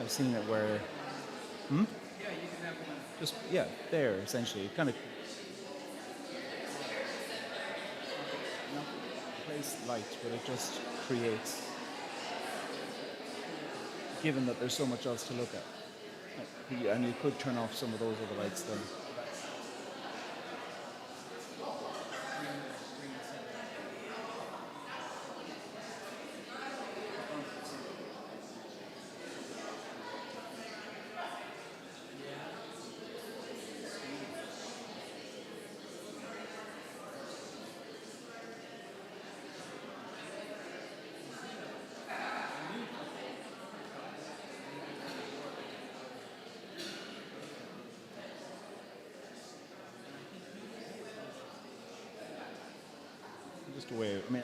I've seen it where, just there essentially, kind of not place light, but it just creates. Given that there's so much else to look at, and you could turn off some of those other lights then. Just a way. I mean.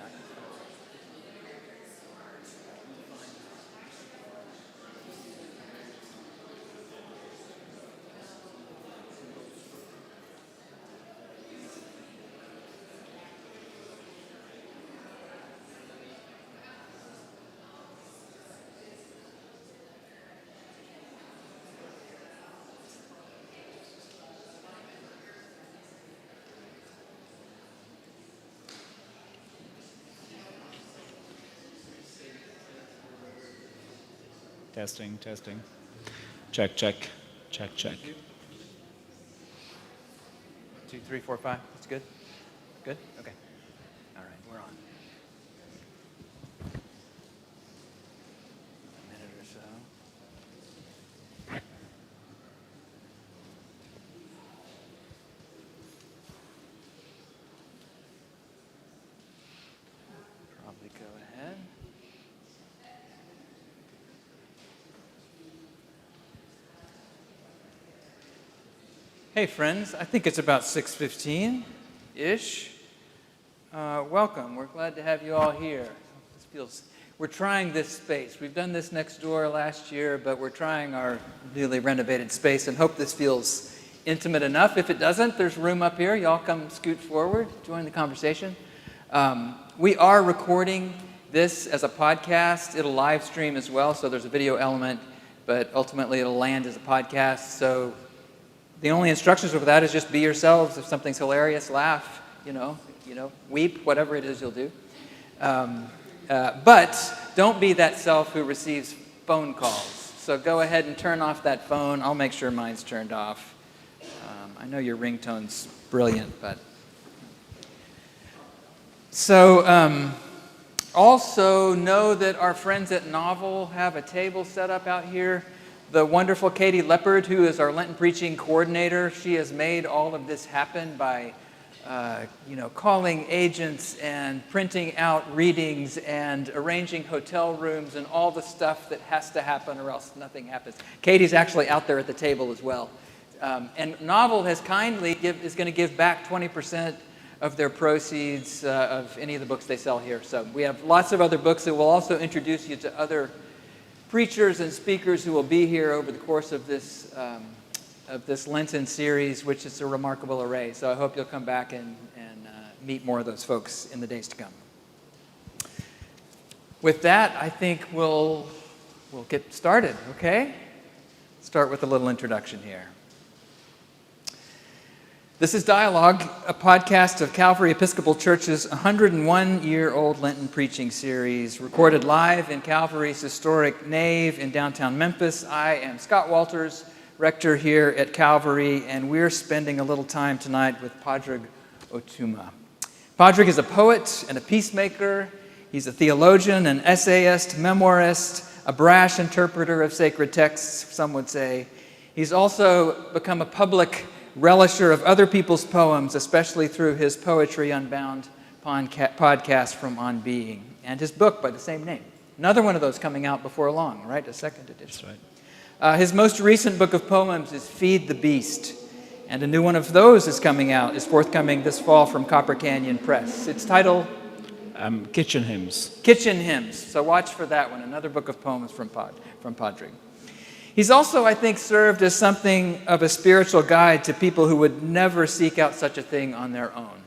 Testing. Check. 2, 3, 4, 5. That's good? Good? Okay. All right, we're on. A minute or so. Probably go ahead. Hey friends, I think it's about 6:15-ish. Welcome. We're glad to have you all here. We're trying this space. We've done this next door last year, but we're trying our newly renovated space and hope this feels intimate enough. If it doesn't, there's room up here. Y'all come scoot forward, join the conversation. We are recording this as a podcast. It'll live stream as well, so there's a video element, but ultimately it'll land as a podcast. So the only instructions for that is just be yourselves. If something's hilarious, laugh, weep, whatever it is you'll do. But don't be that self who receives phone calls. So go ahead and turn off that phone. I'll make sure mine's turned off. I know your ringtone's brilliant, but... So also know that our friends at Novel have a table set up out here. The wonderful Katie Leopard, who is our Lenten preaching coordinator, she has made all of this happen by, calling agents and printing out readings and arranging hotel rooms and all the stuff that has to happen or else nothing happens. Katie's actually out there at the table as well. And Novel has is going to give back 20% of their proceeds of any of the books they sell here. So we have lots of other books that will also introduce you to other preachers and speakers who will be here over the course of this Lenten series, which is a remarkable array. So I hope you'll come back and meet more of those folks in the days to come. With that, I think we'll get started, okay? Start with a little introduction here. This is Dialogue, a podcast of Calvary Episcopal Church's 101-year-old Lenten preaching series, recorded live in Calvary's historic nave in downtown Memphis. I am Scott Walters, rector here at Calvary, and we're spending a little time tonight with Pádraig Ó Tuama. Pádraig is a poet and a peacemaker. He's a theologian, an essayist, memoirist, a brash interpreter of sacred texts, some would say. He's also become a public relisher of other people's poems, especially through his Poetry Unbound podcast from On Being, and his book by the same name. Another one of those coming out before long, right? A second edition. That's right. His most recent book of poems is Feed the Beast, and a new one of those is forthcoming this fall from Copper Canyon Press. Its title? Kitchen Hymns. Kitchen Hymns. So watch for that one, another book of poems from Pádraig. He's also, I think, served as something of a spiritual guide to people who would never seek out such a thing on their own.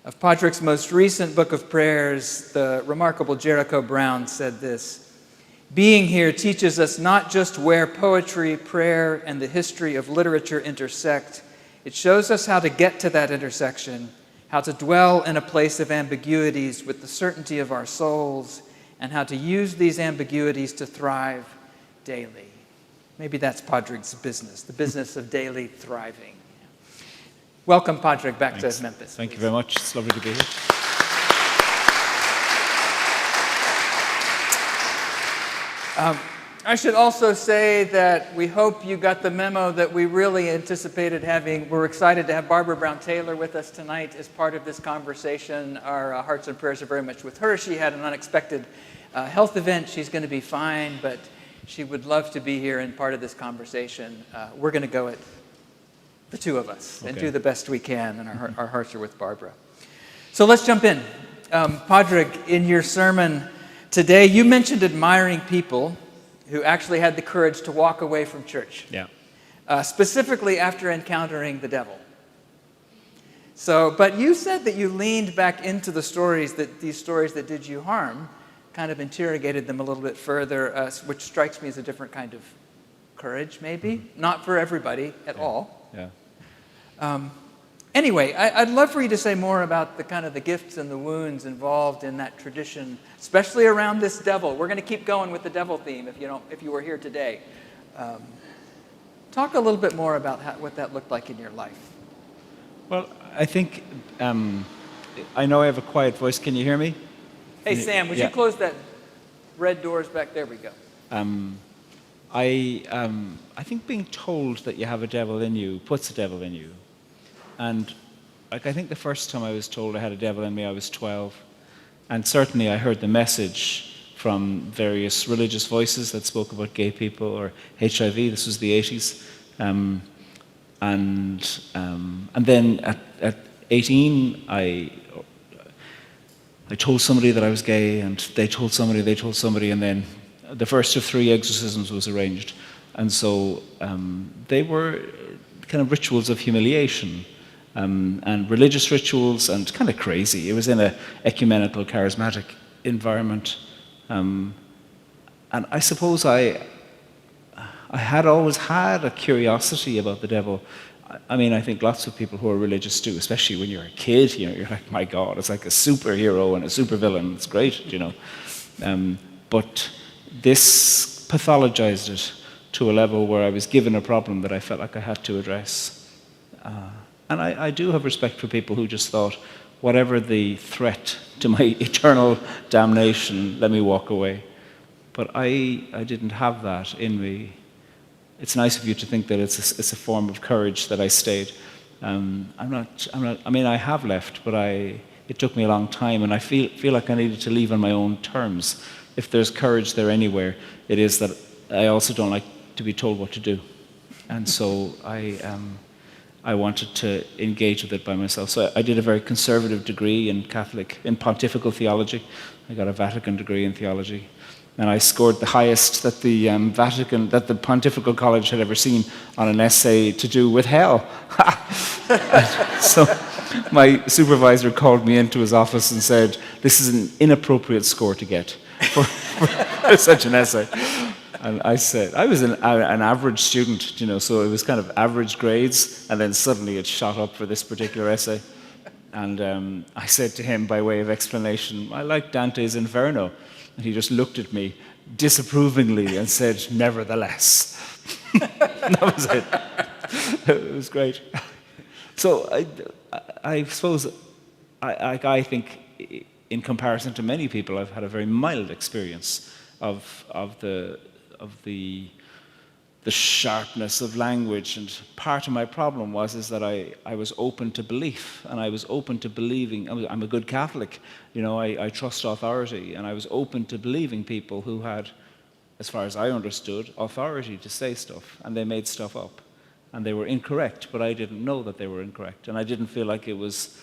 Of Pádraig's most recent book of prayers, the remarkable Jericho Brown said this: Being here teaches us not just where poetry, prayer, and the history of literature intersect. It shows us how to get to that intersection, how to dwell in a place of ambiguities with the certainty of our souls, and how to use these ambiguities to thrive daily. Maybe that's Pádraig's business, the business of daily thriving. Welcome, Pádraig, back to Memphis. Thank you very much. It's lovely to be here. I should also say that we hope you got the memo that we really anticipated having. We're excited to have Barbara Brown Taylor with us tonight as part of this conversation. Our hearts and prayers are very much with her. She had an unexpected health event. She's going to be fine, but she would love to be here and part of this conversation. We're going to go it, the two of us, and do the best we can, and our hearts are with Barbara. So let's jump in. Pádraig, in your sermon today, you mentioned admiring people who actually had the courage to walk away from church. Yeah. Specifically after encountering the devil. But you said that you leaned back into these stories that did you harm, kind of interrogated them a little bit further, which strikes me as a different kind of courage, maybe. Mm-hmm. Not for everybody at all. Yeah. Anyway, I'd love for you to say more about the kind of the gifts and the wounds involved in that tradition, especially around this devil. We're going to keep going with the devil theme if you were here today. Talk a little bit more about what that looked like in your life. Well, I think, I know I have a quiet voice. Can you hear me? Hey, Sam, would you close that red doors back? There we go. I think being told that you have a devil in you puts a devil in you. And I think the first time I was told I had a devil in me, I was 12. And certainly I heard the message from various religious voices that spoke about gay people or HIV. This was the 80s. And then at 18, I told somebody that I was gay, and they told somebody, and then the first of 3 exorcisms was arranged. And so they were kind of rituals of humiliation. And religious rituals, and kind of crazy. It was in an ecumenical, charismatic environment. And I suppose I had always had a curiosity about the devil. I mean, I think lots of people who are religious do, especially when you're a kid. You're like, my God, it's like a superhero and a supervillain. It's great, But this pathologized it to a level where I was given a problem that I felt like I had to address. And I do have respect for people who just thought, whatever the threat to my eternal damnation, let me walk away. But I didn't have that in me. It's nice of you to think that it's a form of courage that I stayed. I mean, I have left, but it took me a long time, and I feel like I needed to leave on my own terms. If there's courage there anywhere, it is that I also don't like to be told what to do. And so I wanted to engage with it by myself. So I did a very conservative degree in pontifical theology. I got a Vatican degree in theology. And I scored the highest that the Pontifical College had ever seen on an essay to do with hell. So my supervisor called me into his office and said, this is an inappropriate score to get for such an essay. And I said, I was an average student, so it was kind of average grades, and then suddenly it shot up for this particular essay. And I said to him, by way of explanation, I like Dante's Inferno. And he just looked at me disapprovingly and said, nevertheless. That was it. It was great. So I suppose, I think, in comparison to many people, I've had a very mild experience of the sharpness of language, and part of my problem is that I was open to belief, and I was open to believing. I'm a good Catholic, I trust authority, and I was open to believing people who had, as far as I understood, authority to say stuff, and they made stuff up, and they were incorrect, but I didn't know that they were incorrect, and I didn't feel like it was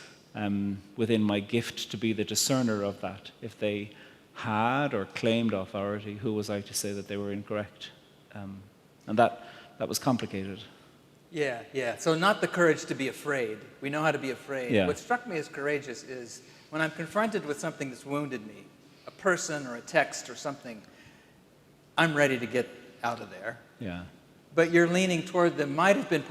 within my gift to be the discerner of that. If they had or claimed authority, who was I to say that they were incorrect? And that was complicated. Yeah. So not the courage to be afraid. We know how to be afraid. Yeah. What struck me as courageous is when I'm confronted with something that's wounded me, a person or a text or something, I'm ready to get out of there. Yeah. But you're leaning toward the might have been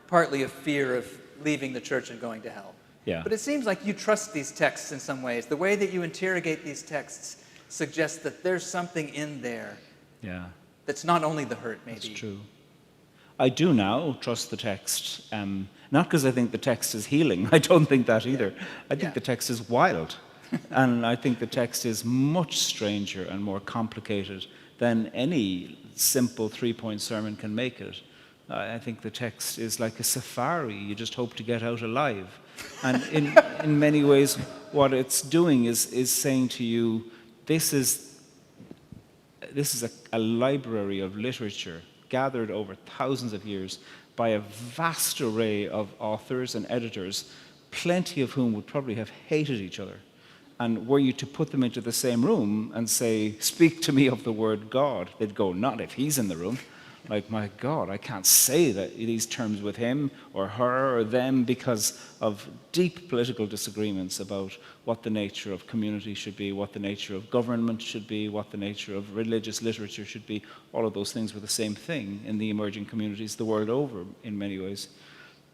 partly a fear of leaving the church and going to hell. Yeah. But it seems like you trust these texts in some ways. The way that you interrogate these texts suggests that there's something in there Yeah. that's not only the hurt, maybe. That's true. I do now trust the text, not because I think the text is healing. I don't think that either. I think the text is wild. And I think the text is much stranger and more complicated than any simple three-point sermon can make it. I think the text is like a safari. You just hope to get out alive. And in many ways, what it's doing is saying to you, this is a library of literature gathered over thousands of years by a vast array of authors and editors, plenty of whom would probably have hated each other. And were you to put them into the same room and say, speak to me of the word God, they'd go, not if he's in the room. Like, my God, I can't say these terms with him or her or them because of deep political disagreements about what the nature of community should be, what the nature of government should be, what the nature of religious literature should be. All of those things were the same thing in the emerging communities the world over in many ways.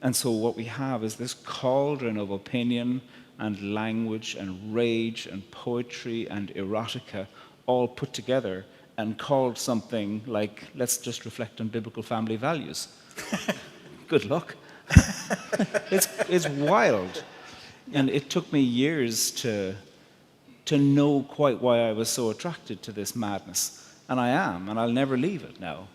And so what we have is this cauldron of opinion and language and rage and poetry and erotica all put together and called something like, let's just reflect on biblical family values. Good luck. It's wild. And it took me years to know quite why I was so attracted to this madness. And I am, and I'll never leave it now.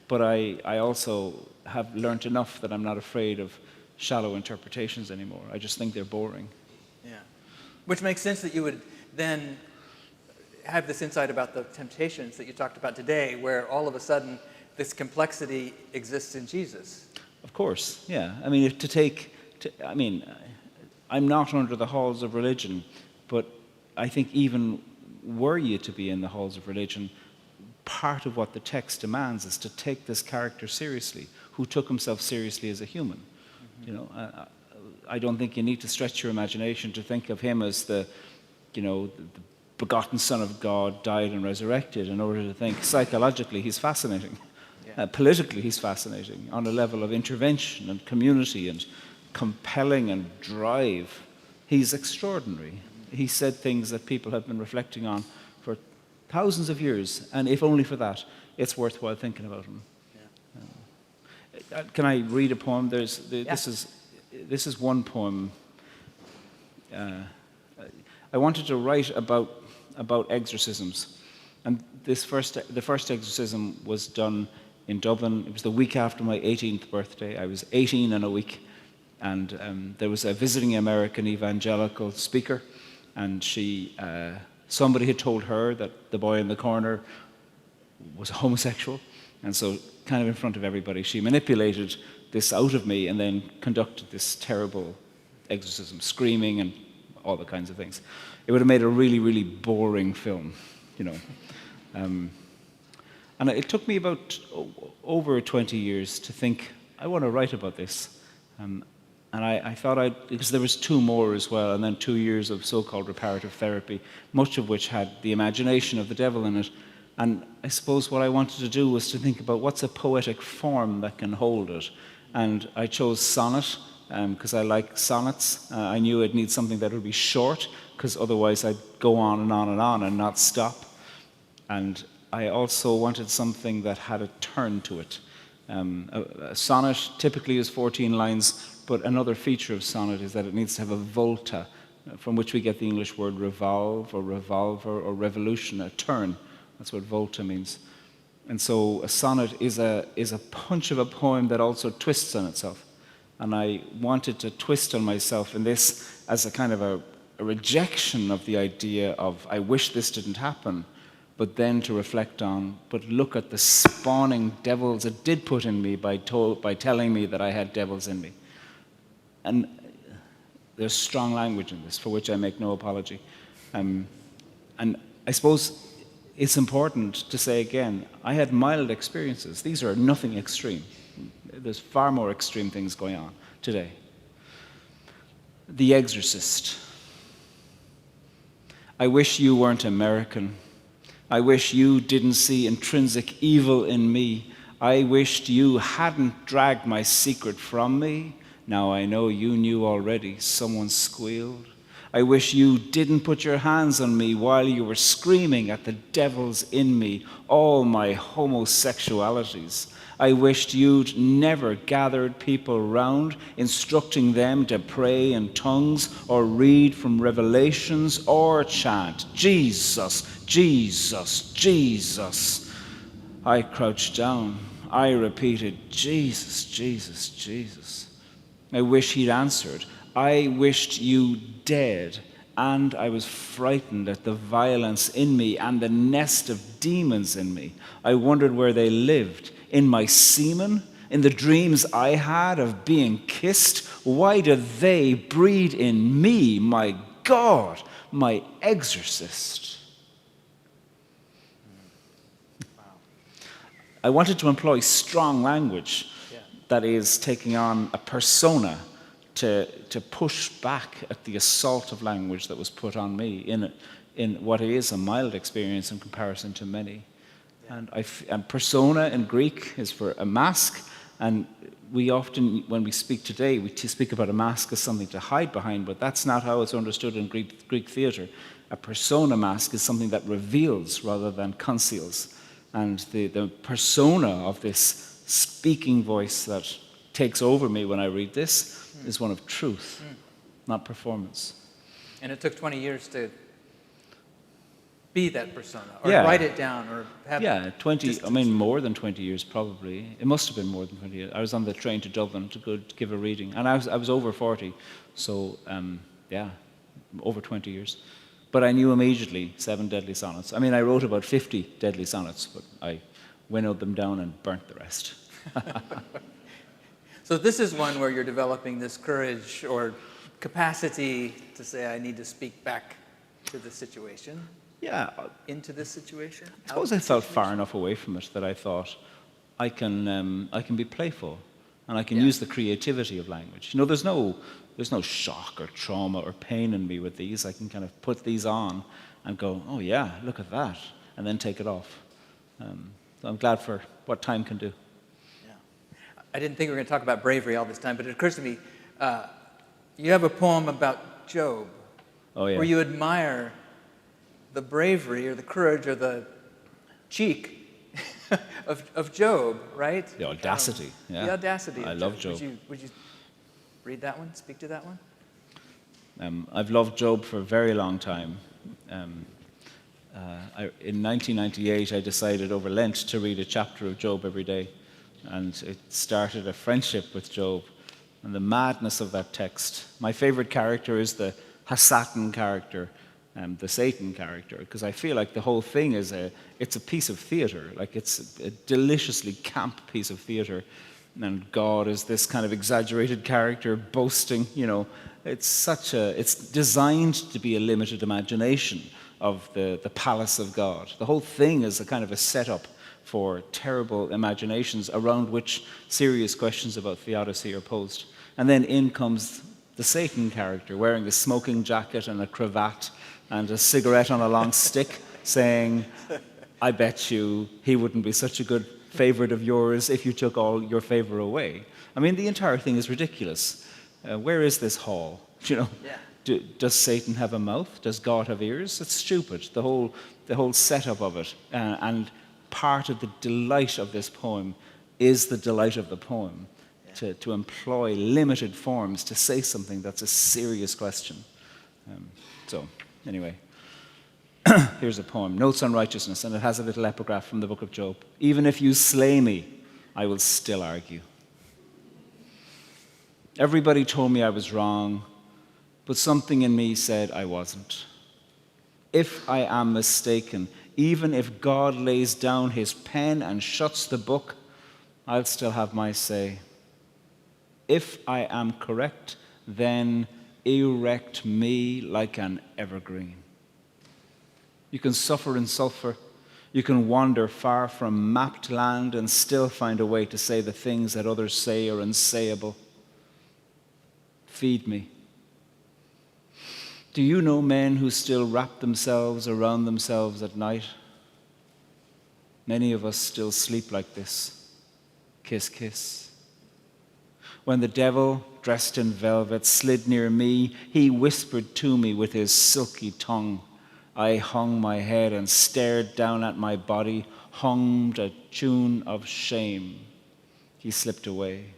But I also have learned enough that I'm not afraid of shallow interpretations anymore. I just think they're boring. Yeah. Which makes sense that you would then have this insight about the temptations that you talked about today, where all of a sudden this complexity exists in Jesus. Of course, yeah. I mean, I'm not under the halls of religion, but I think even were you to be in the halls of religion, part of what the text demands is to take this character seriously, who took himself seriously as a human. Mm-hmm. You know, I don't think you need to stretch your imagination to think of him as the begotten Son of God, died and resurrected, in order to think psychologically he's fascinating. Yeah. Politically he's fascinating, on a level of intervention and community and compelling and drive. He's extraordinary. He said things that people have been reflecting on for thousands of years, and if only for that, it's worthwhile thinking about him. Yeah. Can I read a poem? This is one poem. I wanted to write about exorcisms, and the first exorcism was done in Dublin. It was the week after my 18th birthday. I was 18 in a week, and there was a visiting American evangelical speaker, and somebody had told her that the boy in the corner was a homosexual, and so kind of in front of everybody she manipulated this out of me and then conducted this terrible exorcism, screaming and all the kinds of things. It would have made a really, really boring film, you know. And it took me about over 20 years to think, I want to write about this. And I thought because there was 2 more as well, and then 2 years of so-called reparative therapy, much of which had the imagination of the devil in it. And I suppose what I wanted to do was to think about what's a poetic form that can hold it. And I chose sonnet, because I like sonnets. I knew I'd need something that would be short, because otherwise I'd go on and on and on and not stop. And I also wanted something that had a turn to it. A sonnet typically is 14 lines, but another feature of sonnet is that it needs to have a volta, from which we get the English word revolve or revolver or revolution, a turn. That's what volta means. And so a sonnet is a punch of a poem that also twists on itself. And I wanted to twist on myself in this as a kind of a rejection of the idea of, I wish this didn't happen, but then to reflect on, but look at the spawning devils it did put in me by telling me that I had devils in me. And there's strong language in this, for which I make no apology. And I suppose it's important to say again, I had mild experiences. These are nothing extreme. There's far more extreme things going on today. The Exorcist. I wish you weren't American. I wish you didn't see intrinsic evil in me. I wished you hadn't dragged my secret from me. Now I know you knew already, someone squealed. I wish you didn't put your hands on me while you were screaming at the devils in me, all my homosexualities. I wished you'd never gathered people round, instructing them to pray in tongues or read from Revelations or chant, Jesus, Jesus, Jesus. I crouched down. I repeated, Jesus, Jesus, Jesus. I wish he'd answered. I wished you dead, and I was frightened at the violence in me and the nest of demons in me. I wondered where they lived. In my semen? In the dreams I had of being kissed? Why did they breed in me, my God, my exorcist? Wow. I wanted to employ strong language, that is taking on a persona to push back at the assault of language that was put on me in what is a mild experience in comparison to many. And persona in Greek is for a mask, and we often, when we speak today, we speak about a mask as something to hide behind, but that's not how it's understood in Greek theatre. A persona mask is something that reveals rather than conceals. And the persona of this speaking voice that takes over me when I read this is one of truth, not performance. And it took 20 years to be that persona, or Yeah. write it down, or have... Yeah, 20, I mean, more than 20 years probably. It must have been more than 20 years. I was on the train to Dublin to go to give a reading, and I was over 40, so yeah, over 20 years. But I knew immediately 7 deadly sonnets. I mean, I wrote about 50 deadly sonnets, but I winnowed them down and burnt the rest. So this is one where you're developing this courage or capacity to say, I need to speak back to the situation. Yeah. Into this situation? I suppose I felt far enough away from it that I thought I can be playful, and I can use the creativity of language. You know, there's no shock or trauma or pain in me with these. I can kind of put these on and go, oh yeah, look at that, and then take it off. So I'm glad for what time can do. Yeah. I didn't think we were going to talk about bravery all this time, but it occurs to me, you have a poem about Job, where you admire the bravery or the courage or the cheek of Job, right? The audacity, yeah. The audacity. I love Job. Would you read that one? Speak to that one? I've loved Job for a very long time. In 1998, I decided over Lent to read a chapter of Job every day, and it started a friendship with Job and the madness of that text. My favorite character is the Hasatan character, the Satan character, because I feel like the whole thing is it's a piece of theater, like it's a deliciously camp piece of theater, and God is this kind of exaggerated character boasting, you know. It's designed to be a limited imagination of the palace of God. The whole thing is a kind of a setup for terrible imaginations around which serious questions about theodicy are posed. And then in comes the Satan character, wearing a smoking jacket and a cravat and a cigarette on a long stick, saying, I bet you he wouldn't be such a good favorite of yours if you took all your favor away. I mean, the entire thing is ridiculous. Where is this hall? You know, does Satan have a mouth? Does God have ears? It's stupid, the whole setup of it. And part of the delight of this poem is the delight of the poem, to employ limited forms to say something that's a serious question. So, anyway, here's a poem, Notes on Righteousness, and it has a little epigraph from the book of Job. Even if you slay me, I will still argue. Everybody told me I was wrong, but something in me said I wasn't. If I am mistaken, even if God lays down his pen and shuts the book, I'll still have my say. If I am correct, then erect me like an evergreen. You can suffer in sulfur. You can wander far from mapped land and still find a way to say the things that others say are unsayable. Feed me. Do you know men who still wrap themselves around themselves at night? Many of us still sleep like this. Kiss, kiss. When the devil, dressed in velvet, slid near me, he whispered to me with his silky tongue. I hung my head and stared down at my body, hummed a tune of shame. He slipped away.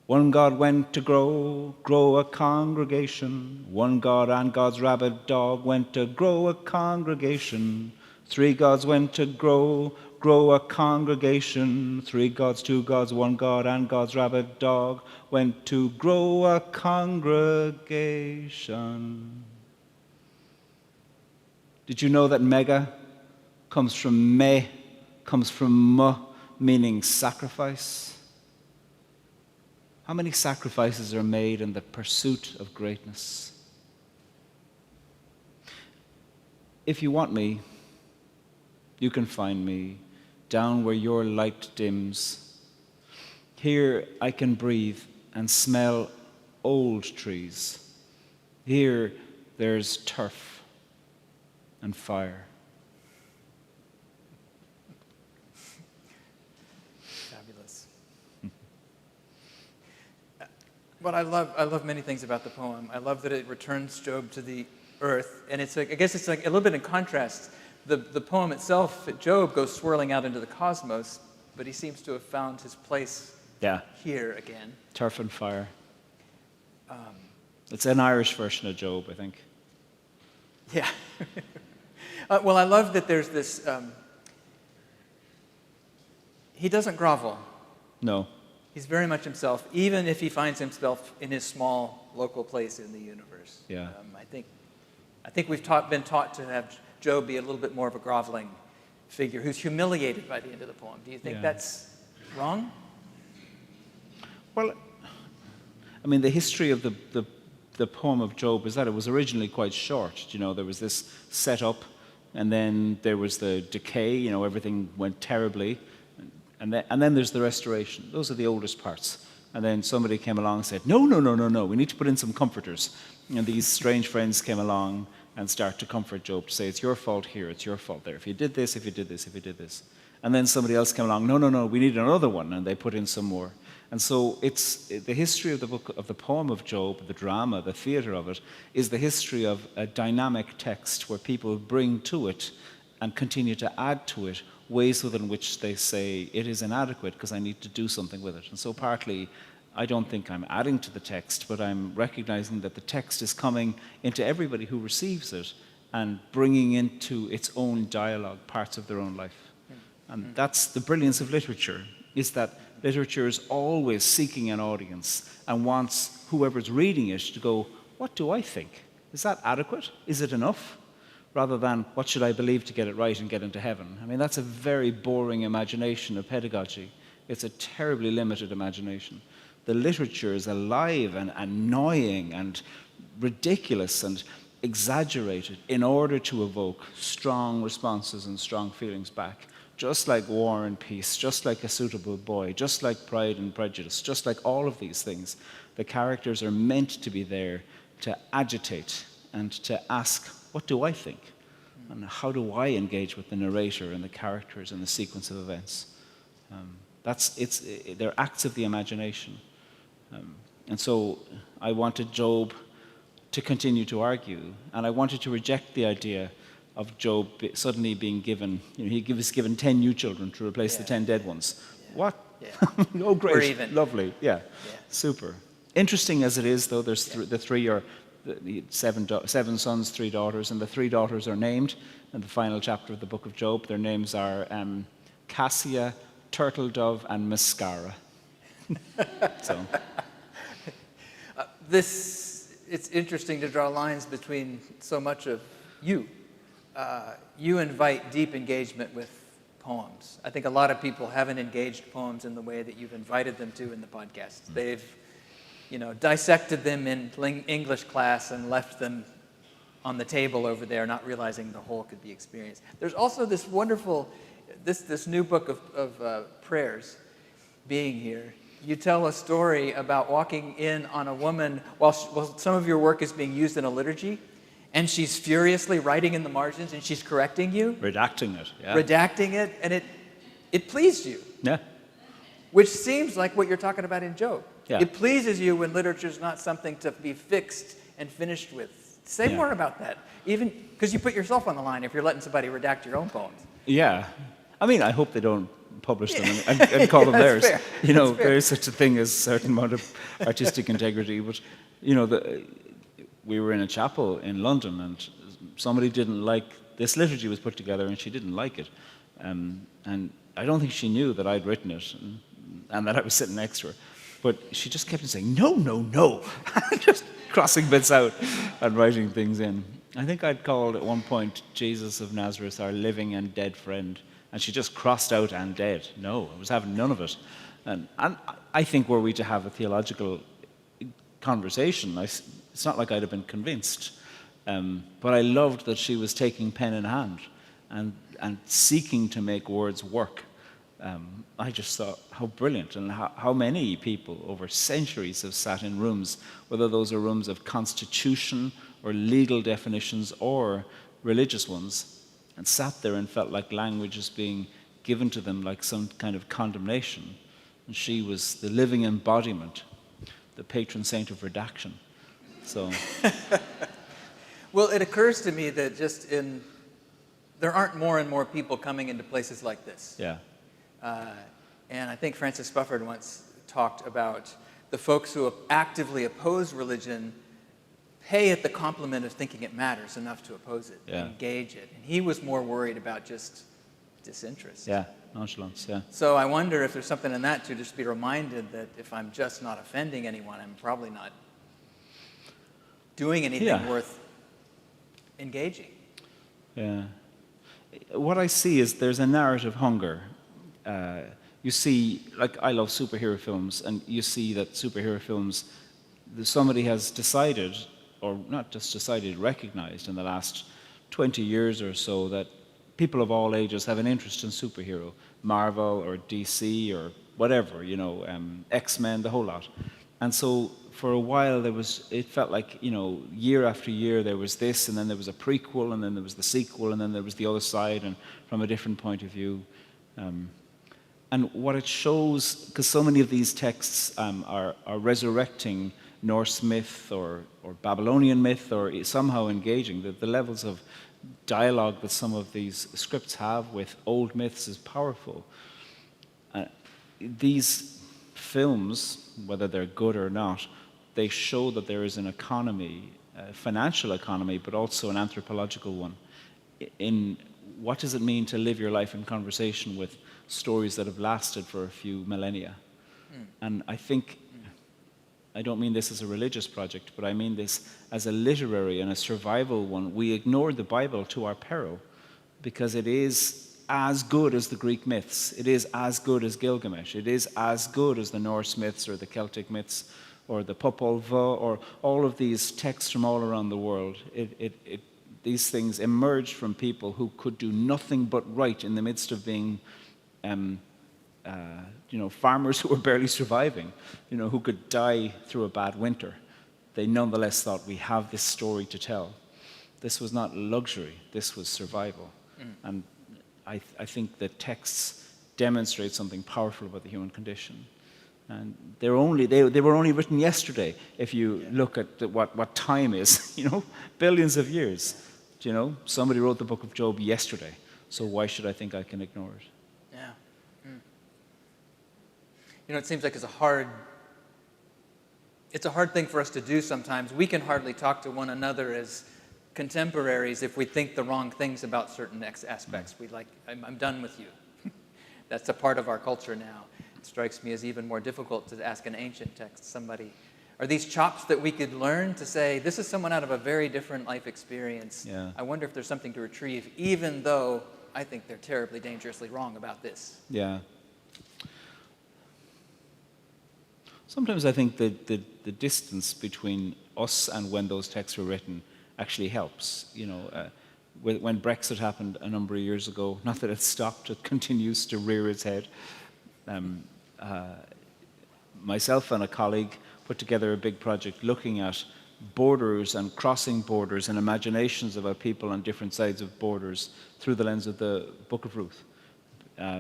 One God went to grow a congregation. One God and God's rabid dog went to grow a congregation. 3 gods went to grow a congregation. 3 gods, 2 gods, 1 God and God's rabid dog went to grow a congregation. Did you know that mega comes from me, comes from mu, meaning sacrifice? How many sacrifices are made in the pursuit of greatness? If you want me, you can find me down where your light dims. Here I can breathe and smell old trees. Here there's turf and fire. Fabulous. Well, I love many things about the poem. I love that it returns Job to the earth, and it's like, I guess it's like a little bit in contrast. The poem itself, Job, goes swirling out into the cosmos, but he seems to have found his place here again. Turf and fire. It's an Irish version of Job, I think. Yeah. Well, I love that there's this, he doesn't grovel. No. He's very much himself, even if he finds himself in his small local place in the universe. Yeah. I think we've been taught to have Job be a little bit more of a groveling figure who's humiliated by the end of the poem. Do you think that's wrong? Well, I mean, the history of the poem of Job is that it was originally quite short. You know, there was this setup, and then there was the decay. You know, everything went terribly. And then there's the restoration. Those are the oldest parts. And then somebody came along and said, no, we need to put in some comforters. And these strange friends came along and start to comfort Job, to say, it's your fault here, it's your fault there. If you did this, if you did this, if you did this. And then somebody else came along, no, we need another one. And they put in some more. And so it's the history of the poem of Job, the drama, the theater of it, is the history of a dynamic text where people bring to it and continue to add to it ways within which they say it is inadequate because I need to do something with it. And so partly, I don't think I'm adding to the text, but I'm recognizing that the text is coming into everybody who receives it and bringing into its own dialogue parts of their own life. And that's the brilliance of literature, is that literature is always seeking an audience and wants whoever's reading it to go, what do I think? Is that adequate? Is it enough? Rather than, what should I believe to get it right and get into heaven? I mean, that's a very boring imagination of pedagogy. It's a terribly limited imagination. The literature is alive and annoying and ridiculous and exaggerated in order to evoke strong responses and strong feelings back. Just like War and Peace, just like A Suitable Boy, just like Pride and Prejudice, just like all of these things, the characters are meant to be there to agitate and to ask, what do I think? And how do I engage with the narrator and the characters and the sequence of events? They're acts of the imagination. And so I wanted Job to continue to argue, and I wanted to reject the idea of Job suddenly being given, he was given 10 new children to replace the 10 dead ones. Yeah. What? Yeah. Oh, great. We're even. Lovely. Yeah. Super. Interesting as it is, though, there's the three are the seven sons, 3 daughters, and the 3 daughters are named in the final chapter of the book of Job. Their names are Cassia, Turtle Dove, and Mascara. So. It's interesting to draw lines between so much of you. You invite deep engagement with poems. I think a lot of people haven't engaged poems in the way that you've invited them to in the podcast. They've dissected them in English class and left them on the table over there, not realizing the whole could be experienced. There's also this wonderful, this new book of prayers being here. You tell a story about walking in on a woman while some of your work is being used in a liturgy, and she's furiously writing in the margins, and she's correcting you, Redacting it, yeah. redacting it, and it pleased you. Yeah. Which seems like what you're talking about in Job. Yeah. It pleases you when literature is not something to be fixed and finished with. Say more about that. Even because you put yourself on the line if you're letting somebody redact your own poems. Yeah. I mean, I hope they don't publish them and call them theirs. Fair. You know, That's fair. there is such a thing as a certain amount of artistic integrity. But, you know, we were in a chapel in London and somebody didn't like, this liturgy was put together and she didn't like it. And I don't think she knew that I'd written it and that I was sitting next to her. But she just kept on saying, no, no, no. Just crossing bits out and writing things in. I think I'd called at one point Jesus of Nazareth our living and dead friend. And she just crossed out "and dead." No, I was having none of it. And I think were we to have a theological conversation, it's not like I'd have been convinced. But I loved that she was taking pen in hand and seeking to make words work. I just thought how brilliant, and how many people over centuries have sat in rooms, whether those are rooms of constitution or legal definitions or religious ones, and sat there and felt like language is being given to them like some kind of condemnation. And she was the living embodiment, the patron saint of redaction. So, Well, it occurs to me that there aren't more and more people coming into places like this. yeah, And I think Francis Spufford once talked about the folks who actively oppose religion pay it the compliment of thinking it matters enough to oppose it, Yeah. engage it. And he was more worried about just disinterest. yeah, nonchalance, yeah. So I wonder if there's something in that to just be reminded that if I'm just not offending anyone, I'm probably not doing anything Yeah. worth engaging. Yeah. What I see is there's a narrative hunger. You see, like I love superhero films, and you see that superhero films, somebody has decided, or not just decided, recognized in the last 20 years or so that people of all ages have an interest in superhero, Marvel or DC or whatever, you know, X-Men, the whole lot. And so for a while it felt like, you know, year after year there was this, and then there was a prequel, and then there was the sequel, and then there was the other side, and from a different point of view. And what it shows, because so many of these texts are resurrecting Norse myth or Babylonian myth, or somehow engaging, the levels of dialogue that some of these scripts have with old myths is powerful. These films, whether they're good or not, they show that there is an economy, a financial economy, but also an anthropological one, in what does it mean to live your life in conversation with stories that have lasted for a few millennia. And I think, I don't mean this as a religious project, but I mean this as a literary and a survival one. We ignore the Bible to our peril because it is as good as the Greek myths. It is as good as Gilgamesh. It is as good as the Norse myths or the Celtic myths or the Popol Vuh or all of these texts from all around the world. These things emerged from people who could do nothing but write in the midst of being farmers who were barely surviving, who could die through a bad winter. They nonetheless thought, we have this story to tell. This was not luxury, this was survival. And I think the texts demonstrate something powerful about the human condition. And they were only written yesterday, if you look at what time is, billions of years. Somebody wrote the book of Job yesterday, so why should I think I can ignore it? Yeah. It seems like it's a hard thing for us to do sometimes. We can hardly talk to one another as contemporaries if we think the wrong things about certain aspects. I'm done with you. That's a part of our culture now. It strikes me as even more difficult to ask an ancient text, somebody, are these chops that we could learn to say, this is someone out of a very different life experience. Yeah. I wonder if there's something to retrieve, even though I think they're terribly dangerously wrong about this. Yeah. Sometimes I think that the distance between us and when those texts were written actually helps. When Brexit happened a number of years ago, not that it's stopped, it continues to rear its head. Myself and a colleague put together a big project looking at borders and crossing borders and imaginations about people on different sides of borders through the lens of the Book of Ruth.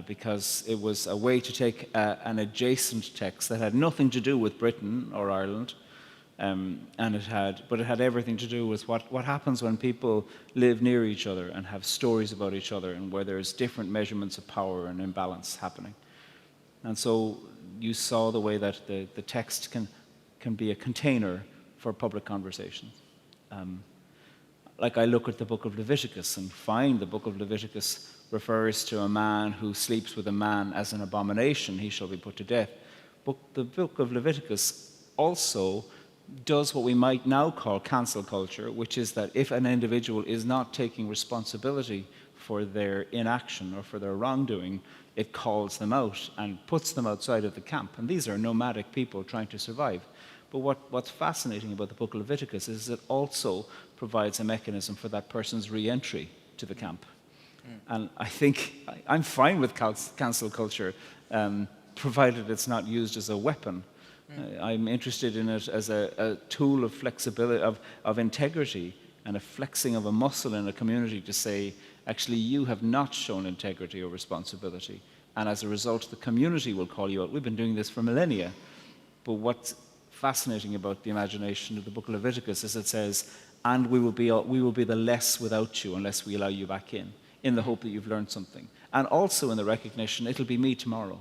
Because it was a way to take an adjacent text that had nothing to do with Britain or Ireland, but it had everything to do with what happens when people live near each other and have stories about each other, and where there's different measurements of power and imbalance happening. And so you saw the way that the text can be a container for public conversations. Like I look at the book of Leviticus and find the book of Leviticus refers to a man who sleeps with a man as an abomination, he shall be put to death. But the book of Leviticus also does what we might now call cancel culture, which is that if an individual is not taking responsibility for their inaction or for their wrongdoing, it calls them out and puts them outside of the camp. And these are nomadic people trying to survive. But what's fascinating about the book of Leviticus is it also provides a mechanism for that person's re-entry to the camp. And I think I'm fine with cancel culture, provided it's not used as a weapon. I'm interested in it as a tool of flexibility, of integrity, and a flexing of a muscle in a community to say, actually, you have not shown integrity or responsibility. And as a result, the community will call you out. We've been doing this for millennia. But what's fascinating about the imagination of the book of Leviticus is it says, and we will be the less without you unless we allow you back in the hope that you've learned something. And also in the recognition, it'll be me tomorrow.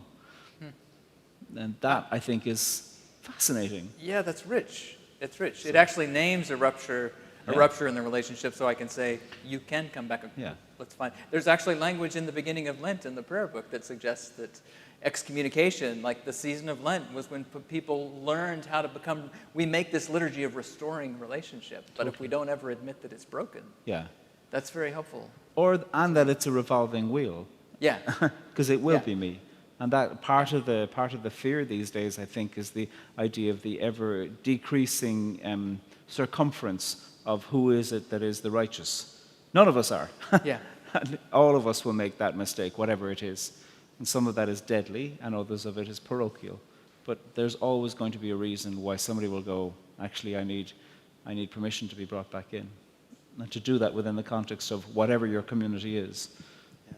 And that, I think, is fascinating. Yeah, that's rich. It's rich. It actually names a rupture in the relationship, so I can say, you can come back. Yeah. Let's find. There's actually language in the beginning of Lent in the prayer book that suggests that excommunication, like the season of Lent, was when people learned how to become. We make this liturgy of restoring relationship, but if we don't ever admit that it's broken, that's very helpful. And that it's a revolving wheel. Yeah. Because it will be me. And that part of the fear these days, I think, is the idea of the ever decreasing circumference of who is it that is the righteous. None of us are. Yeah. All of us will make that mistake, whatever it is. And some of that is deadly, and others of it is parochial. But there's always going to be a reason why somebody will go, actually, I need permission to be brought back in. And to do that within the context of whatever your community is. Yeah.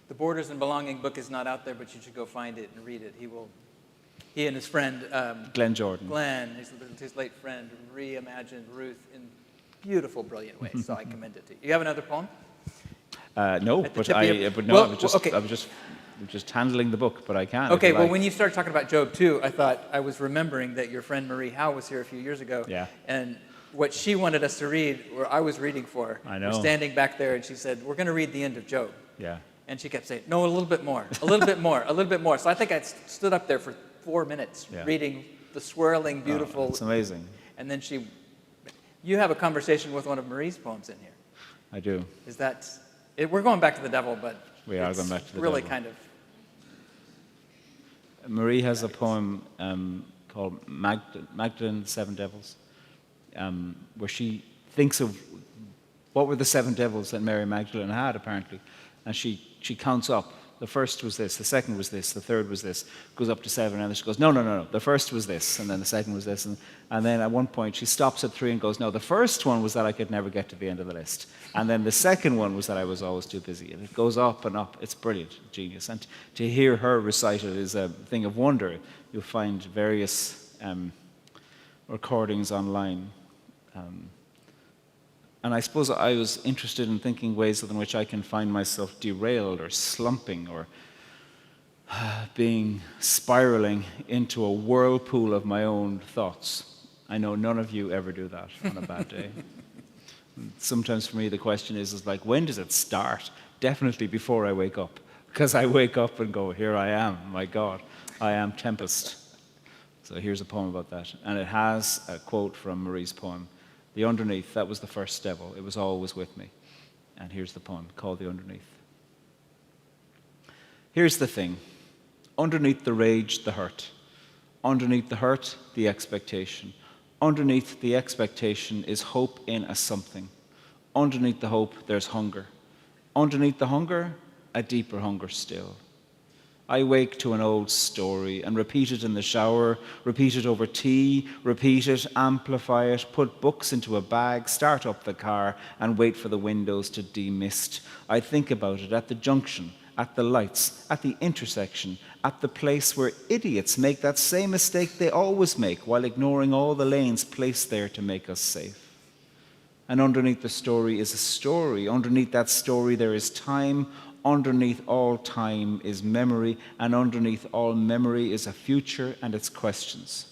The Borders and Belonging book is not out there, but you should go find it and read it. He and his friend Glenn Jordan. Glenn, his late friend, reimagined Ruth in beautiful, brilliant ways. So I commend it to you. You have another poem? No, I was just handling the book, but I can. Okay, well, when you started talking about Job too, I thought I was remembering that your friend Marie Howe was here a few years ago. Yeah. And what she wanted us to read, or I was reading for her. I know. We're standing back there, and she said, "We're going to read the end of Job." Yeah. And she kept saying, "No, a little bit more, a little bit more, a little bit more." So I think I stood up there for 4 minutes reading the swirling, beautiful. It's amazing. And then you have a conversation with one of Marie's poems in here. I do. Is that? We're going back to the devil, but we are going back to the really devil. kind of. Marie has a poem called Magdalene, Seven Devils, where she thinks of what were the seven devils that Mary Magdalene had, apparently. And she counts up. The first was this, the second was this, the third was this, goes up to seven, and then she goes, no, the first was this, and then the second was this. And then at one point she stops at 3 and goes, no, the first one was that I could never get to the end of the list. And then the second one was that I was always too busy. And it goes up and up. It's brilliant, genius. And to hear her recite it is a thing of wonder. You'll find various recordings online. And I suppose I was interested in thinking ways in which I can find myself derailed or slumping or spiraling into a whirlpool of my own thoughts. I know none of you ever do that on a bad day. Sometimes for me the question is like, when does it start? Definitely before I wake up. Because I wake up and go, here I am, my God, I am tempest. So here's a poem about that. And it has a quote from Marie's poem. The underneath, that was the first devil. It was always with me. And here's the poem called The Underneath. Here's the thing. Underneath the rage, the hurt. Underneath the hurt, the expectation. Underneath the expectation is hope in a something. Underneath the hope, there's hunger. Underneath the hunger, a deeper hunger still. I wake to an old story and repeat it in the shower, repeat it over tea, repeat it, amplify it, put books into a bag, start up the car, and wait for the windows to demist. I think about it at the junction, at the lights, at the intersection, at the place where idiots make that same mistake they always make while ignoring all the lanes placed there to make us safe. And underneath the story is a story. Underneath that story there is time. Underneath all time is memory. And underneath all memory is a future and its questions.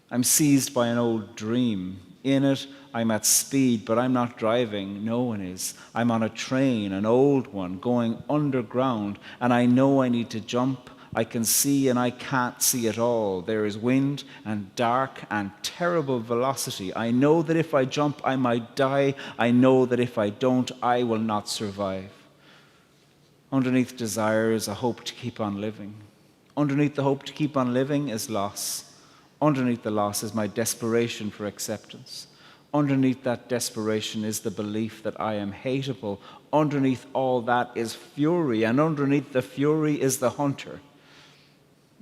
I'm seized by an old dream. In it, I'm at speed, but I'm not driving. No one is. I'm on a train, an old one, going underground. And I know I need to jump. I can see and I can't see at all. There is wind and dark and terrible velocity. I know that if I jump, I might die. I know that if I don't, I will not survive. Underneath desire is a hope to keep on living. Underneath the hope to keep on living is loss. Underneath the loss is my desperation for acceptance. Underneath that desperation is the belief that I am hateable. Underneath all that is fury, and underneath the fury is the hunter.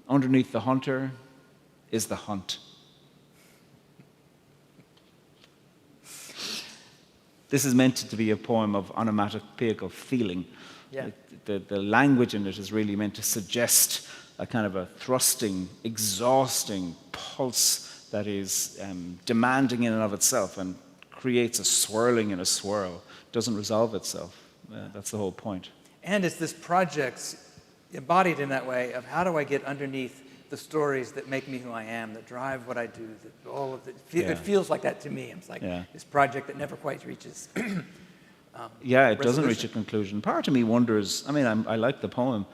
Underneath the hunter is the hunt. This is meant to be a poem of onomatopoeic of feeling. Yeah. The language in it is really meant to suggest a kind of a thrusting, exhausting pulse that is demanding in and of itself and creates a swirling and a swirl. Doesn't resolve itself. That's the whole point. And it's this project embodied in that way of how do I get underneath the stories that make me who I am, that drive what I do, that all of it. It feels like that to me. It's like this project that never quite reaches it doesn't reach a conclusion. Part of me wonders, I mean, I like the poem,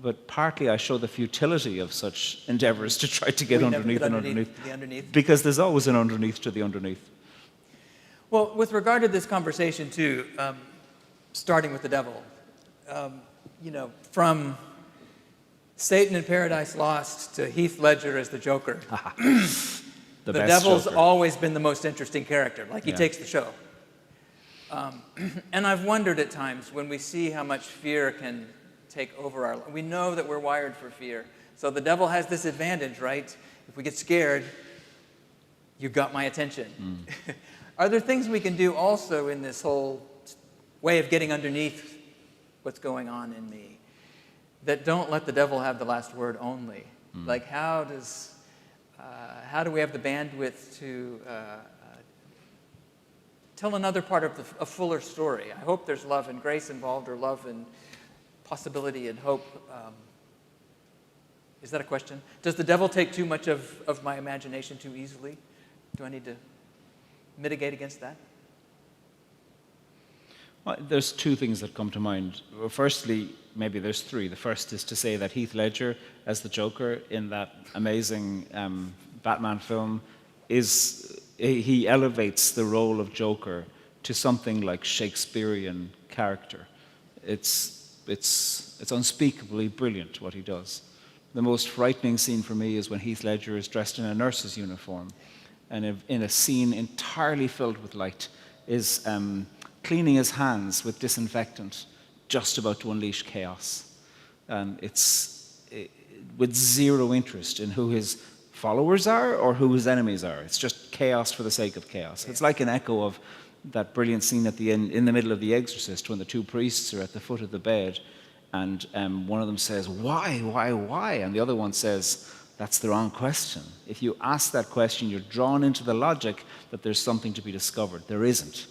but partly I show the futility of such endeavors to try to get underneath. Because there's always an underneath to the underneath. Well, with regard to this conversation too, starting with the devil, from Satan in Paradise Lost to Heath Ledger as the Joker, the devil's Joker. Always been the most interesting character. Like he takes the show. And I've wondered at times when we see how much fear can take over our life. We know that we're wired for fear. So the devil has this advantage, right? If we get scared, you've got my attention. Are there things we can do also in this whole way of getting underneath what's going on in me that don't let the devil have the last word only? Like how do we have the bandwidth to tell another part of a fuller story? I hope there's love and grace involved, or love and possibility and hope. Is that a question? Does the devil take too much of my imagination too easily? Do I need to mitigate against that? Well, there's two things that come to mind. Well, firstly, maybe there's three. The first is to say that Heath Ledger as the Joker in that amazing Batman film he elevates the role of Joker to something like Shakespearean character. It's unspeakably brilliant what he does. The most frightening scene for me is when Heath Ledger is dressed in a nurse's uniform and in a scene entirely filled with light is cleaning his hands with disinfectant, just about to unleash chaos. And with zero interest in who his followers are or who his enemies are. It's just chaos for the sake of chaos. It's like an echo of that brilliant scene at the end, in the middle of The Exorcist, when the two priests are at the foot of the bed, and one of them says, why? And the other one says, that's the wrong question. If you ask that question, you're drawn into the logic that there's something to be discovered. There isn't.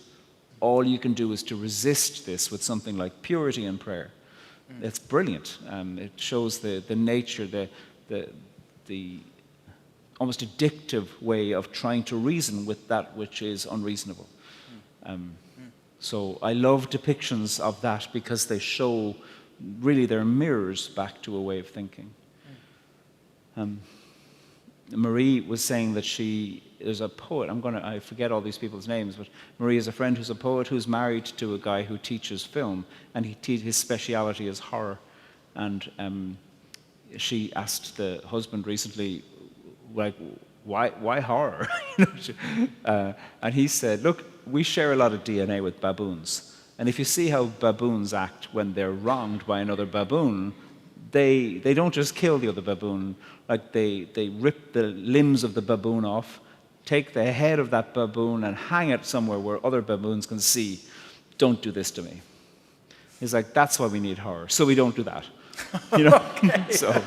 All you can do is to resist this with something like purity and prayer. It's brilliant. It shows the nature, the almost addictive way of trying to reason with that which is unreasonable. So I love depictions of that because they show, really they're mirrors back to a way of thinking. Marie was saying that she is a poet. I forget all these people's names, but Marie is a friend who's a poet who's married to a guy who teaches film, and his speciality is horror. And she asked the husband recently, like, why horror? And he said, look, we share a lot of DNA with baboons. And if you see how baboons act when they're wronged by another baboon, they don't just kill the other baboon, like they rip the limbs of the baboon off, take the head of that baboon and hang it somewhere where other baboons can see. Don't do this to me. He's like, that's why we need her, so we don't do that. You know? So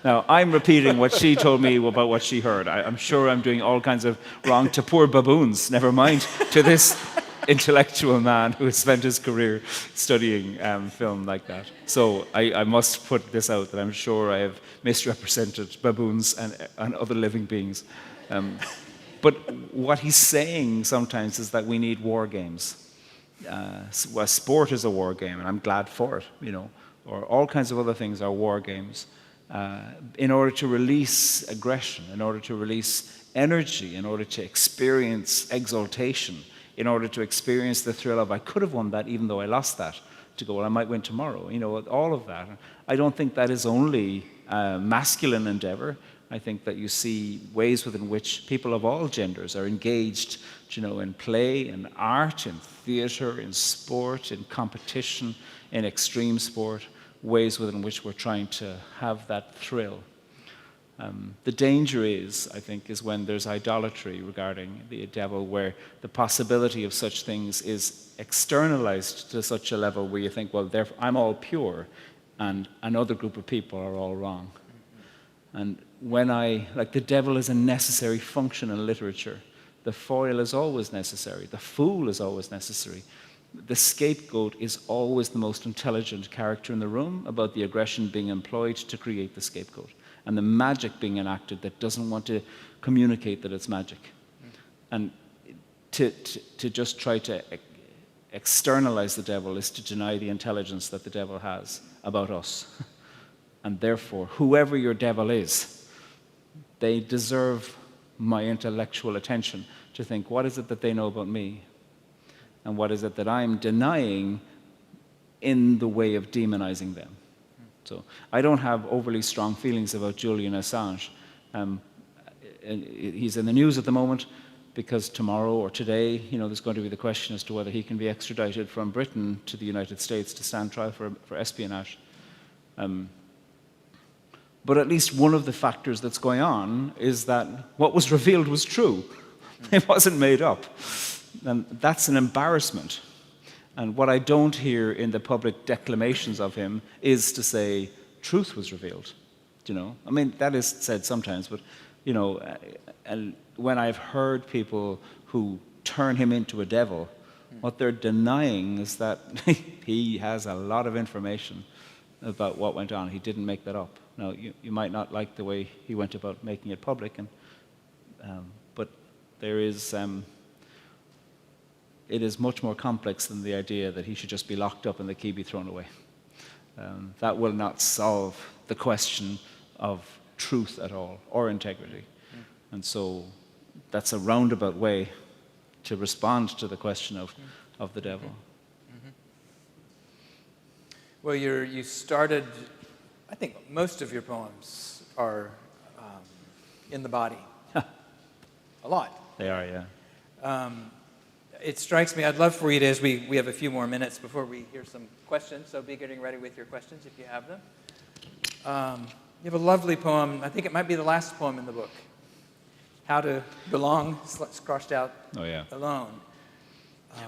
now I'm repeating what she told me about what she heard. I'm sure I'm doing all kinds of wrong to poor baboons, never mind to this intellectual man who has spent his career studying film like that. So I must put this out, that I'm sure I have misrepresented baboons and other living beings. But what he's saying sometimes is that we need war games. Well, sport is a war game, and I'm glad for it, you know, or all kinds of other things are war games, in order to release aggression, in order to release energy, in order to experience exaltation, in order to experience the thrill of, I could have won that even though I lost that, to go, well, I might win tomorrow, you know, all of that. I don't think that is only a masculine endeavor. I think that you see ways within which people of all genders are engaged, you know, in play, in art, in theatre, in sport, in competition, in extreme sport, ways within which we're trying to have that thrill. The danger is, I think, is when there's idolatry regarding the devil, where the possibility of such things is externalized to such a level where you think, well, therefore, I'm all pure, and another group of people are all wrong. And when like the devil is a necessary function in literature. The foil is always necessary. The fool is always necessary. The scapegoat is always the most intelligent character in the room about the aggression being employed to create the scapegoat, and the magic being enacted that doesn't want to communicate that it's magic. And to just try to externalize the devil is to deny the intelligence that the devil has about us. And therefore, whoever your devil is, they deserve my intellectual attention to think, what is it that they know about me? And what is it that I'm denying in the way of demonizing them? So I don't have overly strong feelings about Julian Assange. He's in the news at the moment because tomorrow or today, you know, there's going to be the question as to whether he can be extradited from Britain to the United States to stand trial for espionage. But at least one of the factors that's going on is that what was revealed was true. It wasn't made up. And that's an embarrassment. And what I don't hear in the public declamations of him is to say, truth was revealed. You know, I mean, that is said sometimes, but, you know, and when I've heard people who turn him into a devil, what they're denying is that he has a lot of information about what went on. He didn't make that up. Now, you might not like the way he went about making it public, and but there is, it is much more complex than the idea that he should just be locked up and the key be thrown away. That will not solve the question of truth at all, or integrity. And so that's a roundabout way to respond to the question of the devil. Well, you started, I think most of your poems are in the body. A lot. They are, yeah. It strikes me, I'd love for you to, as we have a few more minutes before we hear some questions, so be getting ready with your questions if you have them. You have a lovely poem, I think it might be the last poem in the book. How to Belong, crossed out, Oh, yeah. alone.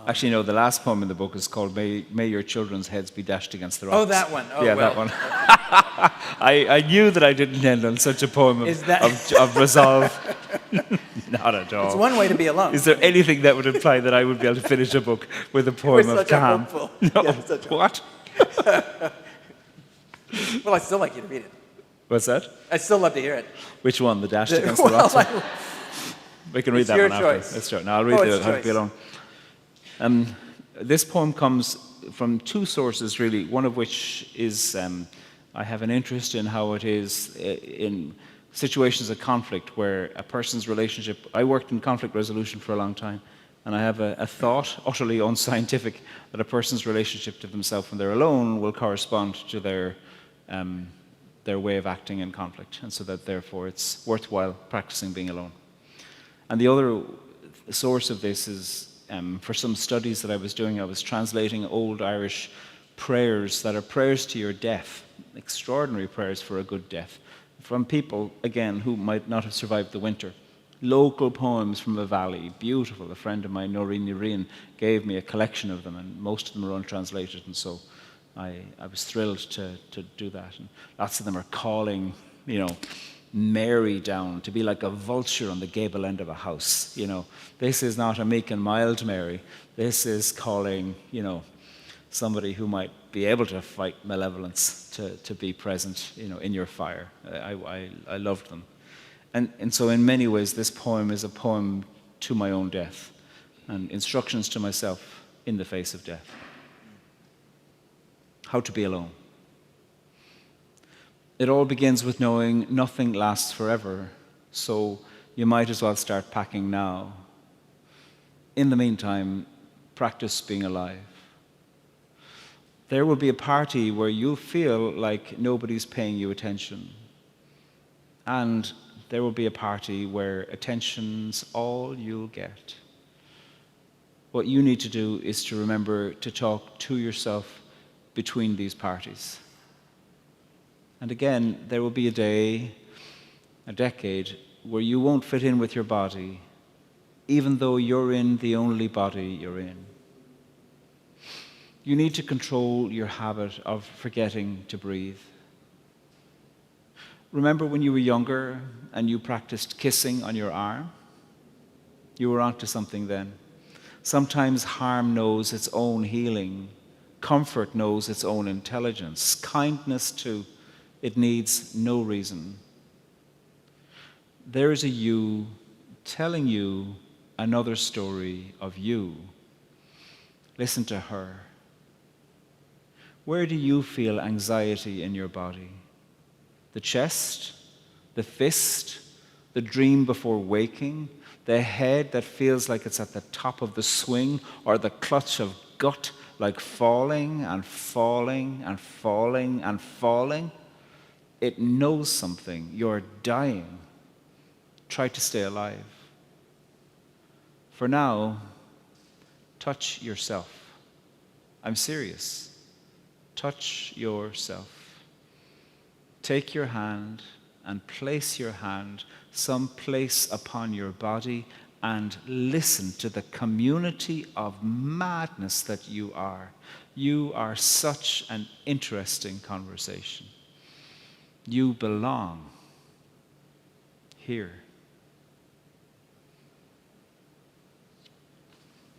Actually, no, the last poem in the book is called May Your Children's Heads Be Dashed Against the Rocks. Oh, that one. Oh, yeah, well. that one. I knew that I didn't end on such a poem of resolve. Not at all. It's one way to be alone. Is there anything that would imply that I would be able to finish a book with a poem of calm? No. Yeah, What? Well, I'd still like you to read it. What's that? I'd still love to hear it. Which one? The Dashed Against the Rocks? We can read that one after. Choice. That's right. No, I'll read it. How to Be Alone. This poem comes from two sources, really, one of which is I have an interest in how it is in situations of conflict where a person's relationship... I worked in conflict resolution for a long time, and I have a thought, utterly unscientific, that a person's relationship to themselves when they're alone will correspond to their way of acting in conflict, and so that therefore it's worthwhile practicing being alone. And the other source of this is for some studies that I was doing, I was translating old Irish prayers that are prayers to your death, extraordinary prayers for a good death from people, again, who might not have survived the winter. Local poems from a valley, beautiful. A friend of mine, Noreen Nureen, gave me a collection of them, and most of them are untranslated, and so I was thrilled to do that. And lots of them are calling, Mary down to be like a vulture on the gable end of a house. This is not a meek and mild Mary. This is calling, somebody who might be able to fight malevolence to be present, in your fire. I loved them. And so in many ways, this poem is a poem to my own death and instructions to myself in the face of death. How to be alone. It all begins with knowing nothing lasts forever, so you might as well start packing now. In the meantime, practice being alive. There will be a party where you'll feel like nobody's paying you attention. And there will be a party where attention's all you'll get. What you need to do is to remember to talk to yourself between these parties. And again, there will be a day, a decade, where you won't fit in with your body, even though you're in the only body you're in. You need to control your habit of forgetting to breathe. Remember when you were younger and you practiced kissing on your arm? You were onto something then. Sometimes harm knows its own healing. Comfort knows its own intelligence. Kindness, too. It needs no reason. There is a you telling you another story of you. Listen to her. Where do you feel anxiety in your body? The chest, the fist, the dream before waking, the head that feels like it's at the top of the swing, or the clutch of gut like falling and falling and falling and falling. It knows something. You're dying. Try to stay alive. For now, touch yourself. I'm serious. Touch yourself. Take your hand and place your hand someplace upon your body and listen to the community of madness that you are. You are such an interesting conversation. You belong here.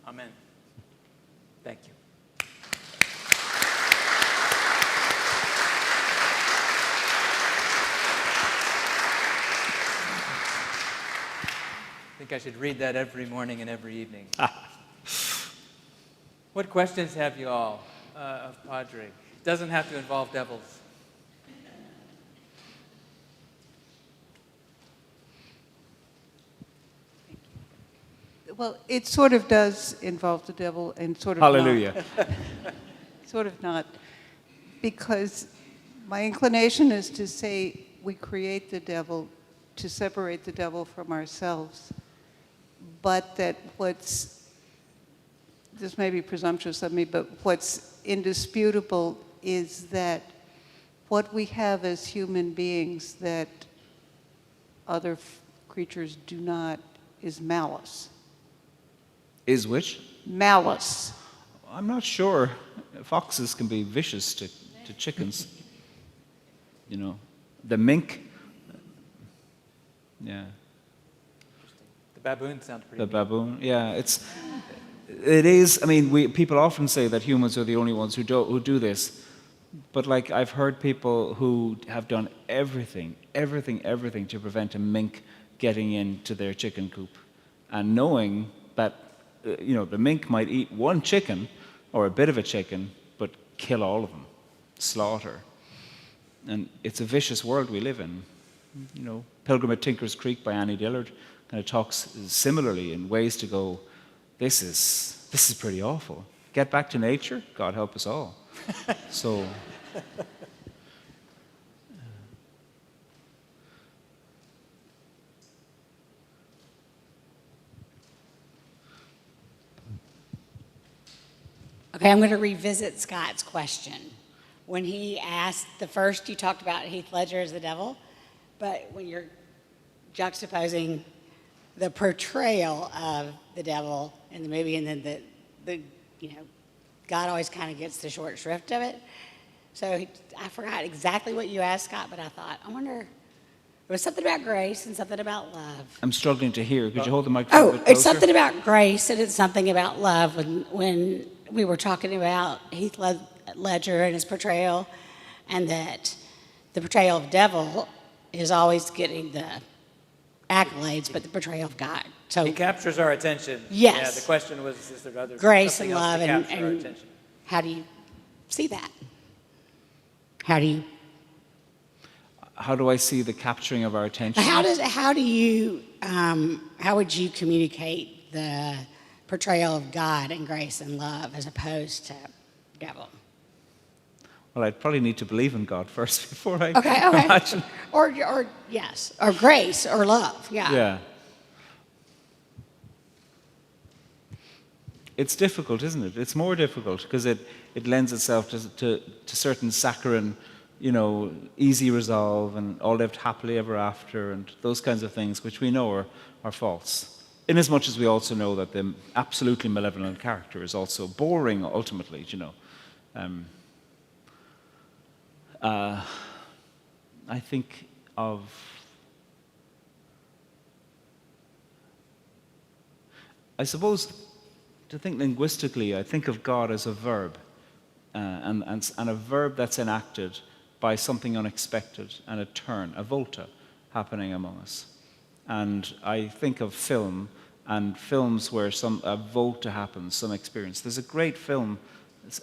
Amen. Thank you. I think I should read that every morning and every evening. What questions have you all of Pádraig? It doesn't have to involve devils. Well, it sort of does involve the devil and sort of Hallelujah. not. Sort of not. Because my inclination is to say we create the devil to separate the devil from ourselves. But that this may be presumptuous of me, but what's indisputable is that what we have as human beings that other creatures do not is malice. Is which? Malice. I'm not sure. Foxes can be vicious to chickens. The mink. Yeah. The baboon sounds pretty The mean. baboon. Yeah, it is. I mean, people often say that humans are the only ones who do this, but like I've heard people who have done everything to prevent a mink getting into their chicken coop, and knowing that the mink might eat one chicken or a bit of a chicken, but kill all of them, slaughter, and it's a vicious world we live in. Pilgrim at Tinker's Creek by Annie Dillard kind of talks similarly in ways to go, this is pretty awful. Get back to nature, God help us all. So, Okay, I'm going to revisit Scott's question. when he asked, the first you talked about Heath Ledger as the devil, but when you're juxtaposing the portrayal of the devil in the movie and then the God always kind of gets the short shrift of it. So I forgot exactly what you asked, Scott, but I thought, I wonder, it was something about grace and something about love. I'm struggling to hear. Could you hold the microphone a Oh, bit closer? it's something about grace and it's something about love. When we were talking about Heath Ledger and his portrayal, and that the portrayal of devil is always getting the accolades, but the portrayal of God. So He captures our attention. Yes. Yeah, the question was, is there other grace something and else love, to and, capture our and attention? how do you see that? How do you? How do I see the capturing of our attention? How would you communicate the portrayal of God and grace and love as opposed to devil? Well, I'd probably need to believe in God first before I Okay. imagine. Or yes, or grace or love. Yeah. Yeah. It's difficult, isn't it? It's more difficult because it lends itself to certain saccharine, easy resolve and all lived happily ever after and those kinds of things which we know are false. Inasmuch as we also know that the absolutely malevolent character is also boring ultimately, I think of I suppose to think linguistically, I think of God as a verb, and a verb that's enacted by something unexpected and a turn, a volta, happening among us. And I think of film and films where a volta happens, some experience. There's a great film,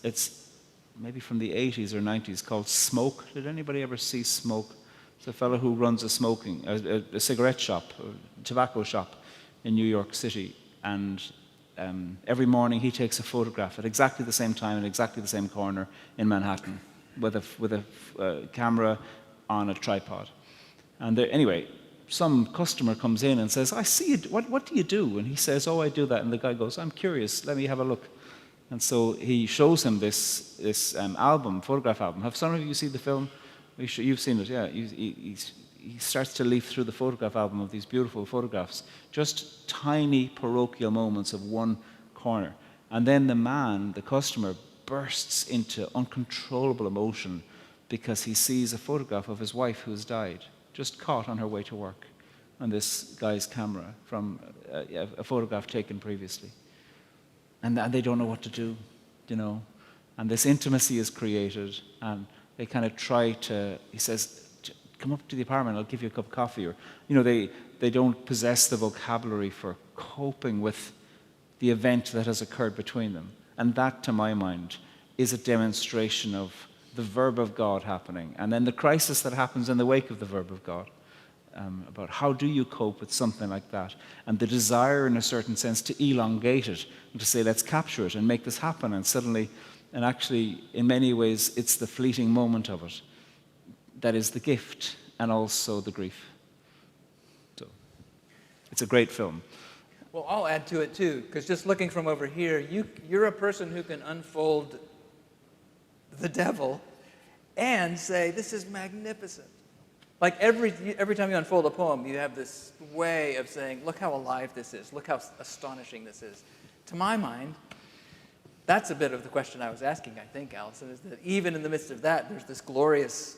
it's maybe from the 80s or 90s, called Smoke. Did anybody ever see Smoke? It's a fellow who runs a cigarette shop, a tobacco shop in New York City. And every morning he takes a photograph at exactly the same time in exactly the same corner in Manhattan with a camera on a tripod. And anyway, some customer comes in and says, I see you, what do you do? And he says, oh, I do that. And the guy goes, I'm curious, let me have a look. And so he shows him this photograph album. Have some of you seen the film? You've seen it, yeah. He starts to leaf through the photograph album of these beautiful photographs, just tiny parochial moments of one corner. And then the customer, bursts into uncontrollable emotion because he sees a photograph of his wife who has died, just caught on her way to work on this guy's camera from a photograph taken previously. And they don't know what to do, And this intimacy is created, and they kind of try to, he says, come up to the apartment, I'll give you a cup of coffee. Or, they don't possess the vocabulary for coping with the event that has occurred between them. And that, to my mind, is a demonstration of the verb of God happening. And then the crisis that happens in the wake of the verb of God. About how do you cope with something like that? And the desire, in a certain sense, to elongate it and to say, let's capture it and make this happen. And actually, in many ways, it's the fleeting moment of it that is the gift and also the grief. So, it's a great film. Well, I'll add to it too, because just looking from over here, you're a person who can unfold the devil and say, this is magnificent. Like every time you unfold a poem, you have this way of saying, look how alive this is, look how astonishing this is. To my mind, that's a bit of the question I was asking, I think, Allison, is that even in the midst of that, there's this glorious,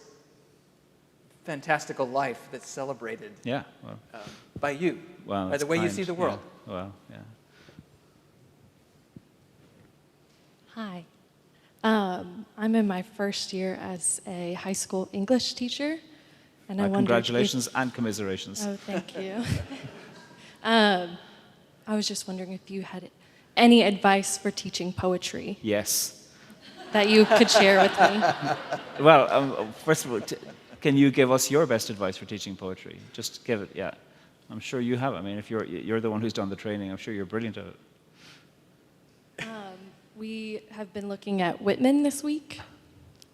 fantastical life that's celebrated by you, by the way you see the world. Yeah. Well, yeah. Hi. I'm in my first year as a high school English teacher. And I wondered congratulations and commiserations. Oh, thank you. I was just wondering if you had any advice for teaching poetry. Yes. That you could share with me. Well, first of all, can you give us your best advice for teaching poetry? Just give it, yeah. I'm sure you have. I mean, if you're the one who's done the training, I'm sure you're brilliant at it. We have been looking at Whitman this week,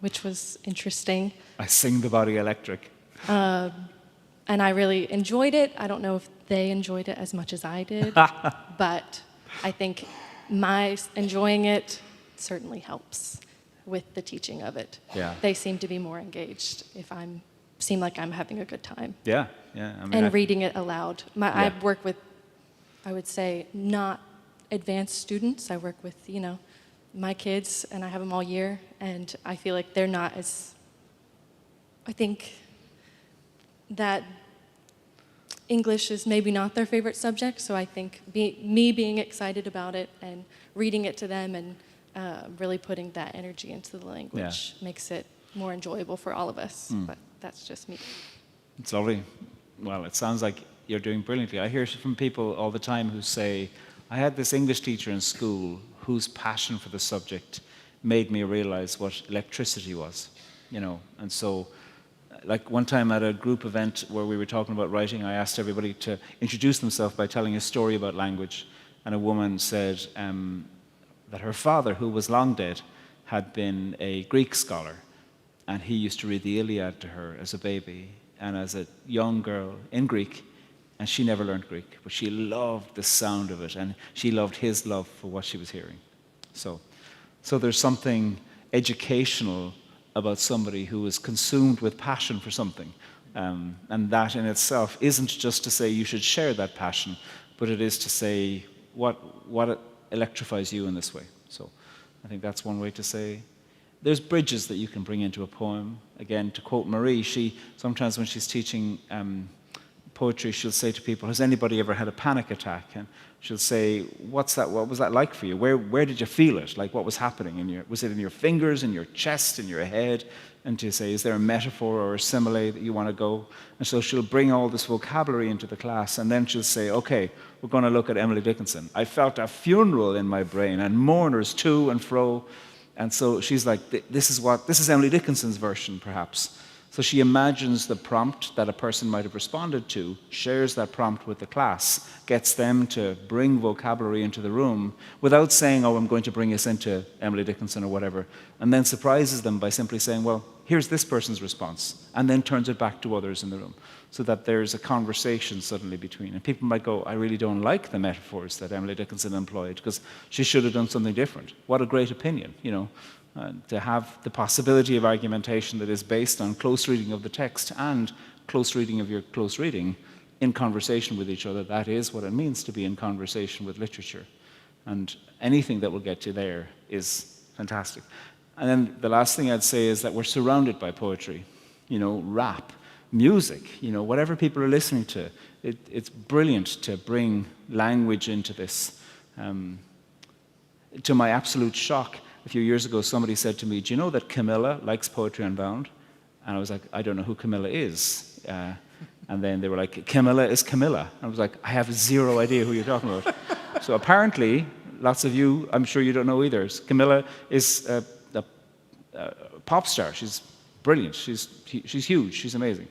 which was interesting. I sing the body electric. And I really enjoyed it. I don't know if they enjoyed it as much as I did, but I think my enjoying it certainly helps. with the teaching of it. Yeah. They seem to be more engaged if seem like I'm having a good time. Yeah, yeah. I mean, And reading it aloud. I Yeah. work with, I would say, not advanced students. I work with, my kids, and I have them all year, and I feel like they're not as, I think that English is maybe not their favorite subject, so I think me being excited about it and reading it to them and really putting that energy into the language makes it more enjoyable for all of us. But that's just me. It's lovely. Well, it sounds like you're doing brilliantly. I hear from people all the time who say, I had this English teacher in school whose passion for the subject made me realize what electricity was, And so, like one time at a group event where we were talking about writing, I asked everybody to introduce themselves by telling a story about language. And a woman said that her father, who was long dead, had been a Greek scholar. And he used to read the Iliad to her as a baby and as a young girl in Greek. And she never learned Greek, but she loved the sound of it, and she loved his love for what she was hearing. So there's something educational about somebody who is consumed with passion for something. And that in itself isn't just to say you should share that passion, but it is to say what electrifies you in this way. So I think that's one way to say. There's bridges that you can bring into a poem. Again, to quote Marie, she sometimes when she's teaching poetry, she'll say to people, has anybody ever had a panic attack? And she'll say, what was that like for you? Where did you feel it? Like, what was happening? Was it in your fingers, in your chest, in your head? And to say, is there a metaphor or a simile that you want to go? And so she'll bring all this vocabulary into the class, and then she'll say, okay, we're going to look at Emily Dickinson. I felt a funeral in my brain, and mourners to and fro. And so she's like, this is Emily Dickinson's version, perhaps. So she imagines the prompt that a person might have responded to, shares that prompt with the class, gets them to bring vocabulary into the room without saying, oh, I'm going to bring us into Emily Dickinson or whatever, and then surprises them by simply saying, well, here's this person's response, and then turns it back to others in the room, so that there's a conversation suddenly between. And people might go, I really don't like the metaphors that Emily Dickinson employed, because she should have done something different. What a great opinion, to have the possibility of argumentation that is based on close reading of the text and close reading of your close reading in conversation with each other. That is what it means to be in conversation with literature. And anything that will get you there is fantastic. And then the last thing I'd say is that we're surrounded by poetry, rap, music, whatever people are listening to. It's brilliant to bring language into this. To my absolute shock, a few years ago, somebody said to me, do you know that Camilla likes Poetry Unbound? And I was like, I don't know who Camilla is. And then they were like, Camilla is Camilla. And I was like, I have zero idea who you're talking about. So apparently, lots of you, I'm sure you don't know either. Camilla is a pop star. She's brilliant. She's huge. She's amazing.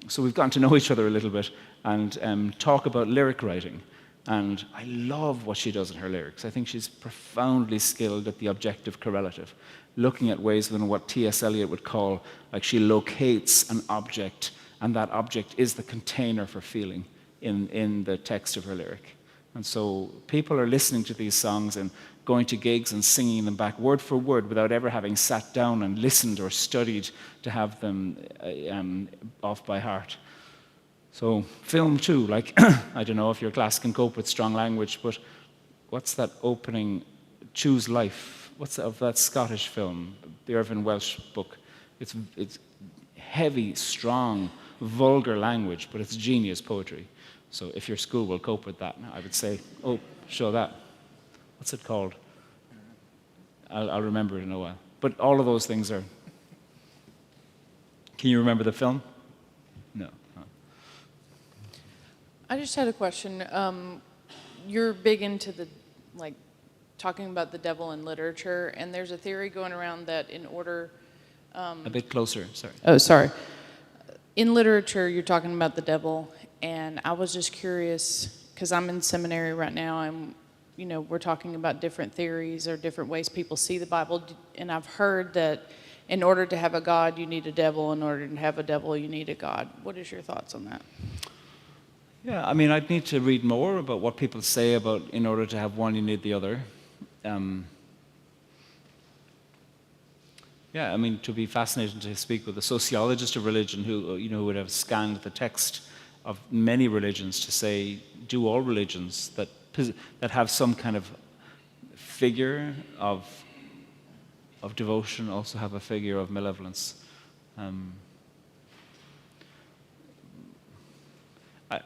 So we've gotten to know each other a little bit and talk about lyric writing. And I love what she does in her lyrics. I think she's profoundly skilled at the objective correlative, looking at ways within what T.S. Eliot would call, like she locates an object, and that object is the container for feeling in the text of her lyric. And so people are listening to these songs and going to gigs and singing them back word for word without ever having sat down and listened or studied to have them off by heart. So film too, like, I don't know if your class can cope with strong language, but what's that opening, Choose Life? What's of that Scottish film, the Irvine Welsh book? It's heavy, strong, vulgar language, but it's genius poetry. So if your school will cope with that, I would say, oh, show that. What's it called? I'll remember it in a while. But all of those things are... Can you remember the film? No. I just had a question. You're big into talking about the devil in literature, and there's a theory going around that in order... a bit closer, sorry. Oh, sorry. In literature, you're talking about the devil, and I was just curious, because I'm in seminary right now, and we're talking about different theories or different ways people see the Bible, and I've heard that in order to have a God, you need a devil. In order to have a devil, you need a God. What is your thoughts on that? Yeah, I mean, I'd need to read more about what people say about in order to have one, you need the other. Yeah, I mean, to be fascinating to speak with a sociologist of religion who, who would have scanned the text of many religions to say, do all religions that have some kind of figure of devotion also have a figure of malevolence?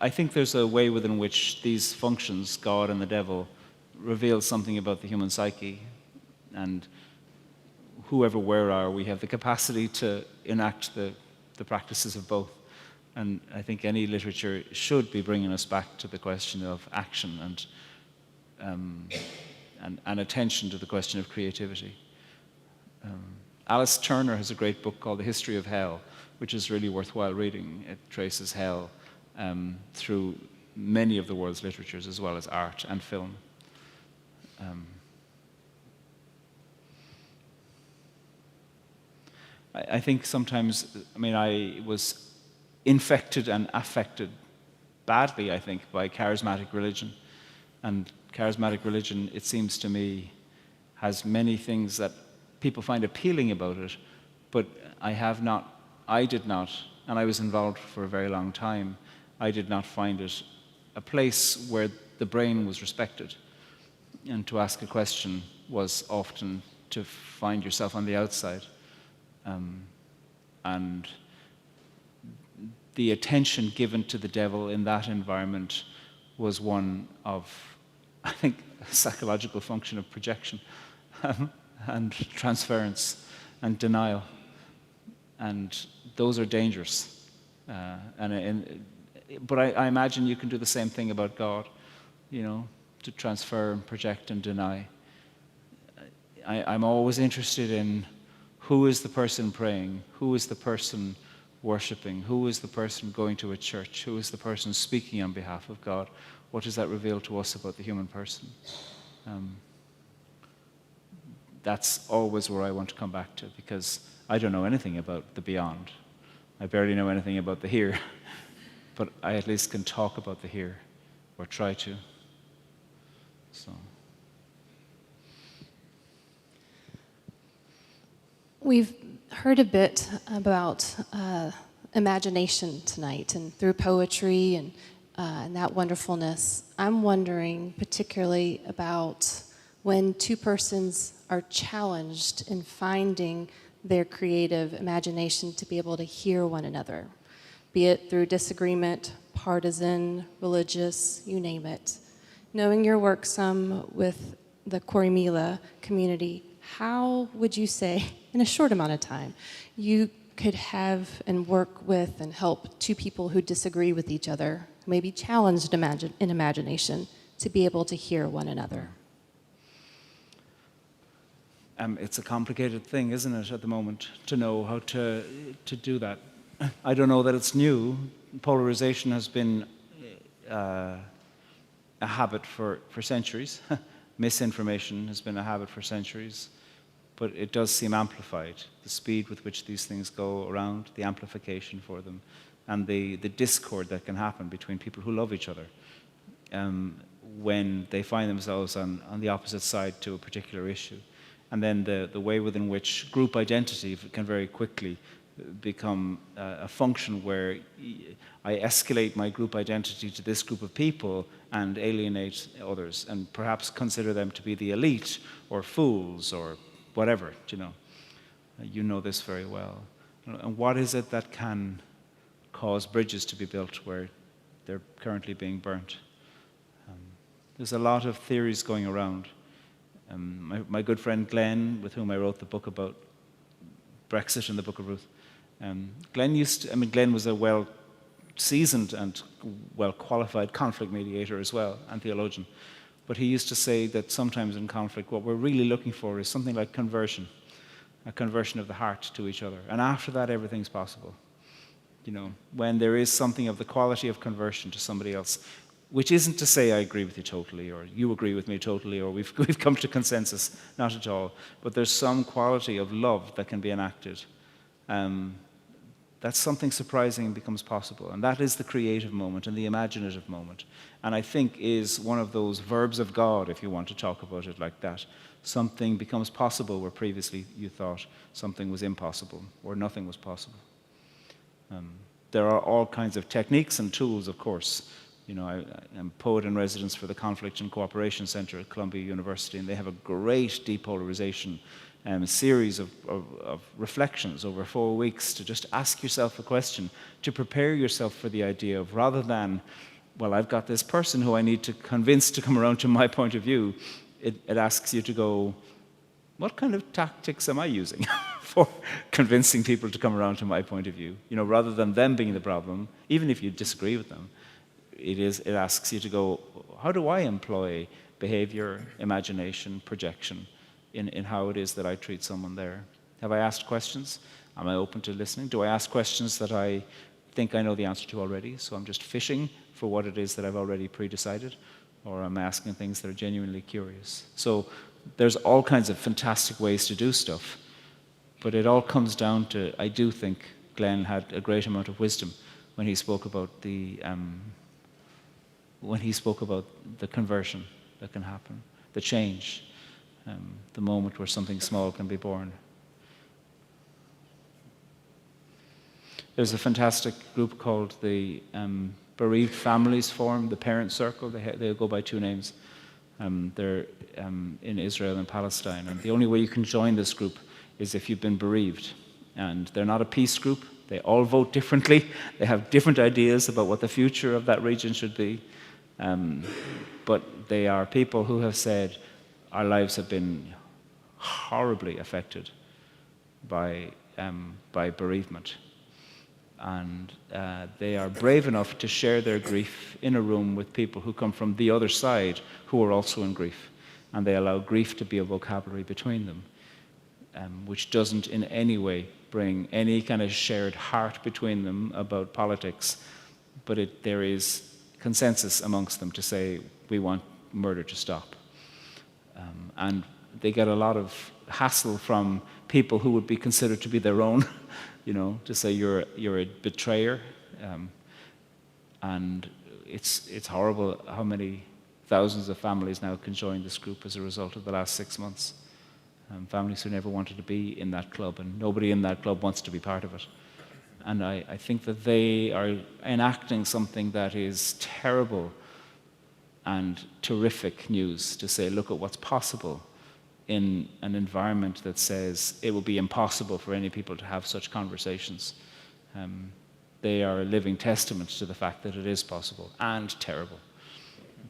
I think there's a way within which these functions, God and the devil, reveal something about the human psyche, and whoever we are, we have the capacity to enact the practices of both. And I think any literature should be bringing us back to the question of action and attention to the question of creativity. Alice Turner has a great book called The History of Hell, which is really worthwhile reading. It traces hell through many of the world's literatures, as well as art and film. I think sometimes, I was infected and affected badly, I think, by charismatic religion. And charismatic religion, it seems to me, has many things that people find appealing about it, but I did not, and I was involved for a very long time, I did not find it a place where the brain was respected. And to ask a question was often to find yourself on the outside. And the attention given to the devil in that environment was one of, I think, a psychological function of projection and transference and denial. And those are dangerous. But I imagine you can do the same thing about God, to transfer and project and deny. I'm always interested in who is the person praying, who is the person worshipping, who is the person going to a church, who is the person speaking on behalf of God. What does that reveal to us about the human person? That's always where I want to come back to, because I don't know anything about the beyond. I barely know anything about the here, but I at least can talk about the here, or try to. So. We've heard a bit about imagination tonight, and through poetry and that wonderfulness. I'm wondering particularly about when two persons are challenged in finding their creative imagination to be able to hear one another, be it through disagreement, partisan, religious, you name it. Knowing your work some with the Corrymeela community, how would you say, in a short amount of time, you could have and work with and help two people who disagree with each other, maybe challenged in imagination, to be able to hear one another? It's a complicated thing, isn't it, at the moment, to know how to do that. I don't know that it's new. Polarization has been a habit for centuries. Misinformation has been a habit for centuries. But it does seem amplified, the speed with which these things go around, the amplification for them, and the discord that can happen between people who love each other when they find themselves on the opposite side to a particular issue. And then the way within which group identity can very quickly become a function where I escalate my group identity to this group of people and alienate others, and perhaps consider them to be the elite or fools or whatever, You know this very well. And what is it that can cause bridges to be built where they're currently being burnt? There's a lot of theories going around. My good friend Glenn, with whom I wrote the book about Brexit and the Book of Ruth, Glenn was a well-seasoned and well-qualified conflict mediator as well, and theologian. But he used to say that sometimes in conflict, what we're really looking for is something like conversion, a conversion of the heart to each other. And after that, everything's possible. When there is something of the quality of conversion to somebody else, which isn't to say I agree with you totally, or you agree with me totally, or we've come to consensus, not at all. But there's some quality of love that can be enacted that that something surprising becomes possible. And that is the creative moment and the imaginative moment. And I think is one of those verbs of God, if you want to talk about it like that. Something becomes possible where previously you thought something was impossible or nothing was possible. There are all kinds of techniques and tools, of course. You know, I'm poet in residence for the Conflict and Cooperation Center at Columbia University, and they have a great depolarization series of reflections over 4 weeks to just ask yourself a question, to prepare yourself for the idea of, rather than, well, I've got this person who I need to convince to come around to my point of view, it asks you to go, what kind of tactics am I using for convincing people to come around to my point of view? You know, rather than them being the problem, even if you disagree with them, it asks you to go, how do I employ behavior, imagination, projection in how it is that I treat someone there? Have I asked questions? Am I open to listening? Do I ask questions that I think I know the answer to already, so I'm just fishing for what it is that I've already pre-decided? Or am I asking things that are genuinely curious? So there's all kinds of fantastic ways to do stuff, but it all comes down to, I do think Glenn had a great amount of wisdom when he spoke about the conversion that can happen, the change, the moment where something small can be born. There's a fantastic group called the Bereaved Families Forum, the Parent Circle. They go by 2 names. They're in Israel and Palestine. And the only way you can join this group is if you've been bereaved. And they're not a peace group. They all vote differently. They have different ideas about what the future of that region should be. But they are people who have said, our lives have been horribly affected by bereavement. And they are brave enough to share their grief in a room with people who come from the other side who are also in grief. And they allow grief to be a vocabulary between them, which doesn't in any way bring any kind of shared heart between them about politics, but there is consensus amongst them to say, we want murder to stop. And they get a lot of hassle from people who would be considered to be their own, you know, to say you're a betrayer. And it's horrible how many thousands of families now can join this group as a result of the last 6 months. Families who never wanted to be in that club, and nobody in that club wants to be part of it. And I think that they are enacting something that is terrible and terrific news, to say, look at what's possible in an environment that says it will be impossible for any people to have such conversations. They are a living testament to the fact that it is possible and terrible.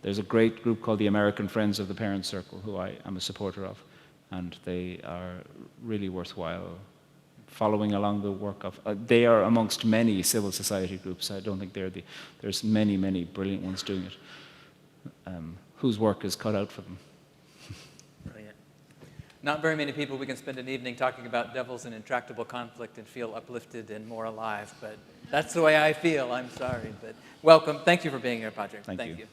There's a great group called the American Friends of the Parent Circle, who I am a supporter of, and they are really worthwhile following along the work of. They are amongst many civil society groups. I don't think there's many, many brilliant ones doing it, whose work is cut out for them. Brilliant. Not very many people we can spend an evening talking about devils and intractable conflict and feel uplifted and more alive, but that's the way I feel. I'm sorry, but welcome. Thank you for being here, Patrick. Thank you.